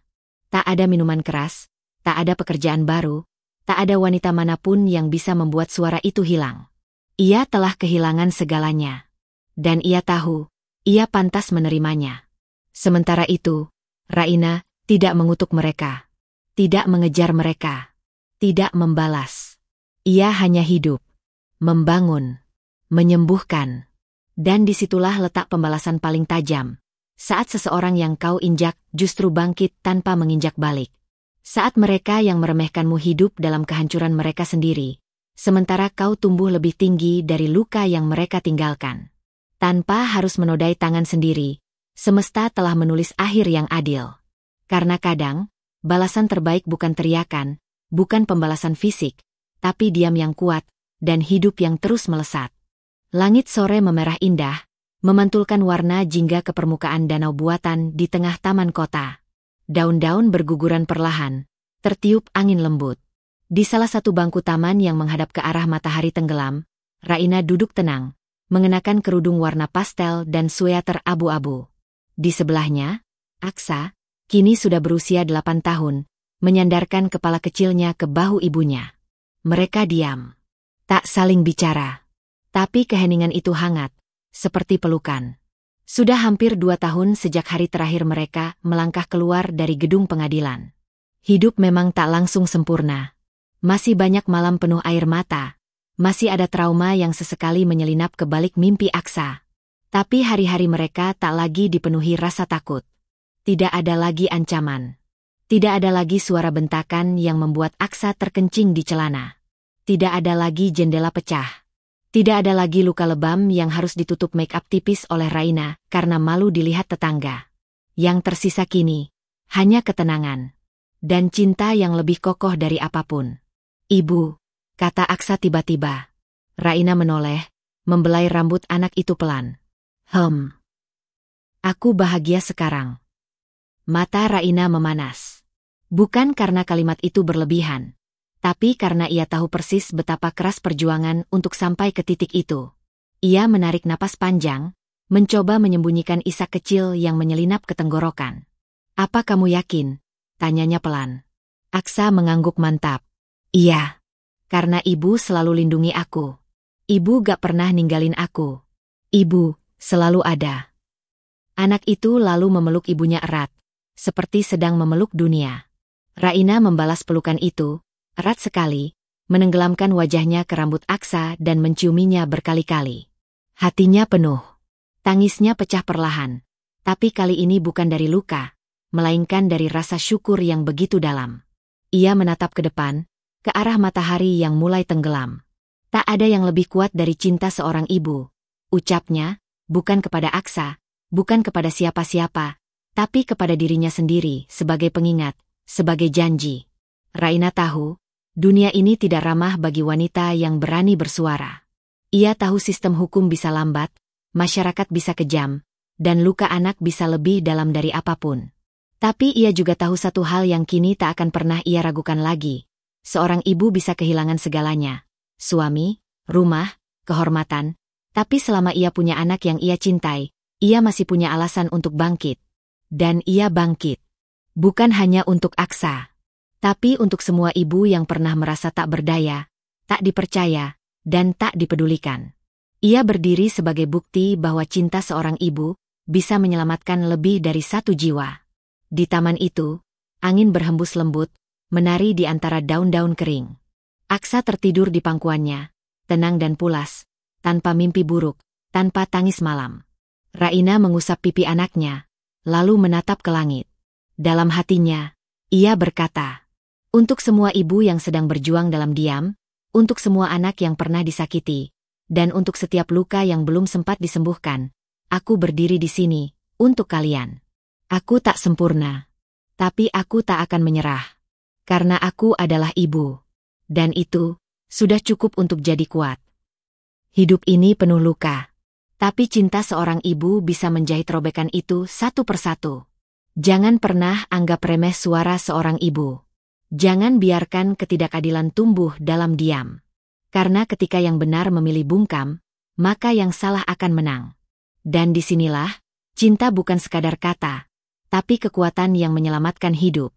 Tak ada minuman keras, tak ada pekerjaan baru, tak ada wanita manapun yang bisa membuat suara itu hilang. Ia telah kehilangan segalanya. Dan ia tahu, ia pantas menerimanya. Sementara itu, Raina tidak mengutuk mereka. Tidak mengejar mereka. Tidak membalas. Ia hanya hidup. Membangun. Menyembuhkan. Dan disitulah letak pembalasan paling tajam. Saat seseorang yang kau injak justru bangkit tanpa menginjak balik. Saat mereka yang meremehkanmu hidup dalam kehancuran mereka sendiri. Sementara kau tumbuh lebih tinggi dari luka yang mereka tinggalkan. Tanpa harus menodai tangan sendiri, semesta telah menulis akhir yang adil. Karena kadang, balasan terbaik bukan teriakan, bukan pembalasan fisik, tapi diam yang kuat, dan hidup yang terus melesat. Langit sore memerah indah, memantulkan warna jingga ke permukaan danau buatan di tengah taman kota. Daun-daun berguguran perlahan, tertiup angin lembut. Di salah satu bangku taman yang menghadap ke arah matahari tenggelam, Raina duduk tenang, mengenakan kerudung warna pastel dan sweater abu-abu. Di sebelahnya, Aksa, kini sudah berusia 8 tahun, menyandarkan kepala kecilnya ke bahu ibunya. Mereka diam. Tak saling bicara. Tapi keheningan itu hangat, seperti pelukan. Sudah hampir 2 tahun sejak hari terakhir mereka melangkah keluar dari gedung pengadilan. Hidup memang tak langsung sempurna. Masih banyak malam penuh air mata. Masih ada trauma yang sesekali menyelinap ke balik mimpi Aksa. Tapi hari-hari mereka tak lagi dipenuhi rasa takut. Tidak ada lagi ancaman. Tidak ada lagi suara bentakan yang membuat Aksa terkencing di celana. Tidak ada lagi jendela pecah. Tidak ada lagi luka lebam yang harus ditutup make-up tipis oleh Raina karena malu dilihat tetangga. Yang tersisa kini, hanya ketenangan. Dan cinta yang lebih kokoh dari apapun. Ibu, kata Aksa tiba-tiba. Raina menoleh, membelai rambut anak itu pelan. Aku bahagia sekarang. Mata Raina memanas. Bukan karena kalimat itu berlebihan. Tapi karena ia tahu persis betapa keras perjuangan untuk sampai ke titik itu. Ia menarik napas panjang, mencoba menyembunyikan isak kecil yang menyelinap ke tenggorokan. Apa kamu yakin? Tanyanya pelan. Aksa mengangguk mantap. Iya. Karena ibu selalu lindungi aku. Ibu gak pernah ninggalin aku. Ibu selalu ada. Anak itu lalu memeluk ibunya erat, seperti sedang memeluk dunia. Raina membalas pelukan itu, erat sekali, menenggelamkan wajahnya ke rambut Aksa dan menciuminya berkali-kali. Hatinya penuh. Tangisnya pecah perlahan. Tapi kali ini bukan dari luka, melainkan dari rasa syukur yang begitu dalam. Ia menatap ke depan, ke arah matahari yang mulai tenggelam. Tak ada yang lebih kuat dari cinta seorang ibu. Ucapnya, bukan kepada Aksa, bukan kepada siapa-siapa, tapi kepada dirinya sendiri sebagai pengingat, sebagai janji. Raina tahu, dunia ini tidak ramah bagi wanita yang berani bersuara. Ia tahu sistem hukum bisa lambat, masyarakat bisa kejam, dan luka anak bisa lebih dalam dari apapun. Tapi ia juga tahu satu hal yang kini tak akan pernah ia ragukan lagi. Seorang ibu bisa kehilangan segalanya. Suami, rumah, kehormatan. Tapi selama ia punya anak yang ia cintai, ia masih punya alasan untuk bangkit. Dan ia bangkit. Bukan hanya untuk Aksa. Tapi untuk semua ibu yang pernah merasa tak berdaya, tak dipercaya, dan tak dipedulikan. Ia berdiri sebagai bukti bahwa cinta seorang ibu bisa menyelamatkan lebih dari satu jiwa. Di taman itu, angin berhembus lembut, menari di antara daun-daun kering. Aksa tertidur di pangkuannya, tenang dan pulas, tanpa mimpi buruk, tanpa tangis malam. Raina mengusap pipi anaknya, lalu menatap ke langit. Dalam hatinya, ia berkata, Untuk semua ibu yang sedang berjuang dalam diam, untuk semua anak yang pernah disakiti, dan untuk setiap luka yang belum sempat disembuhkan, aku berdiri di sini, untuk kalian. Aku tak sempurna, tapi aku tak akan menyerah. Karena aku adalah ibu. Dan itu, sudah cukup untuk jadi kuat. Hidup ini penuh luka. Tapi cinta seorang ibu bisa menjahit robekan itu satu persatu. Jangan pernah anggap remeh suara seorang ibu. Jangan biarkan ketidakadilan tumbuh dalam diam. Karena ketika yang benar memilih bungkam, maka yang salah akan menang. Dan disinilah, cinta bukan sekadar kata, tapi kekuatan yang menyelamatkan hidup.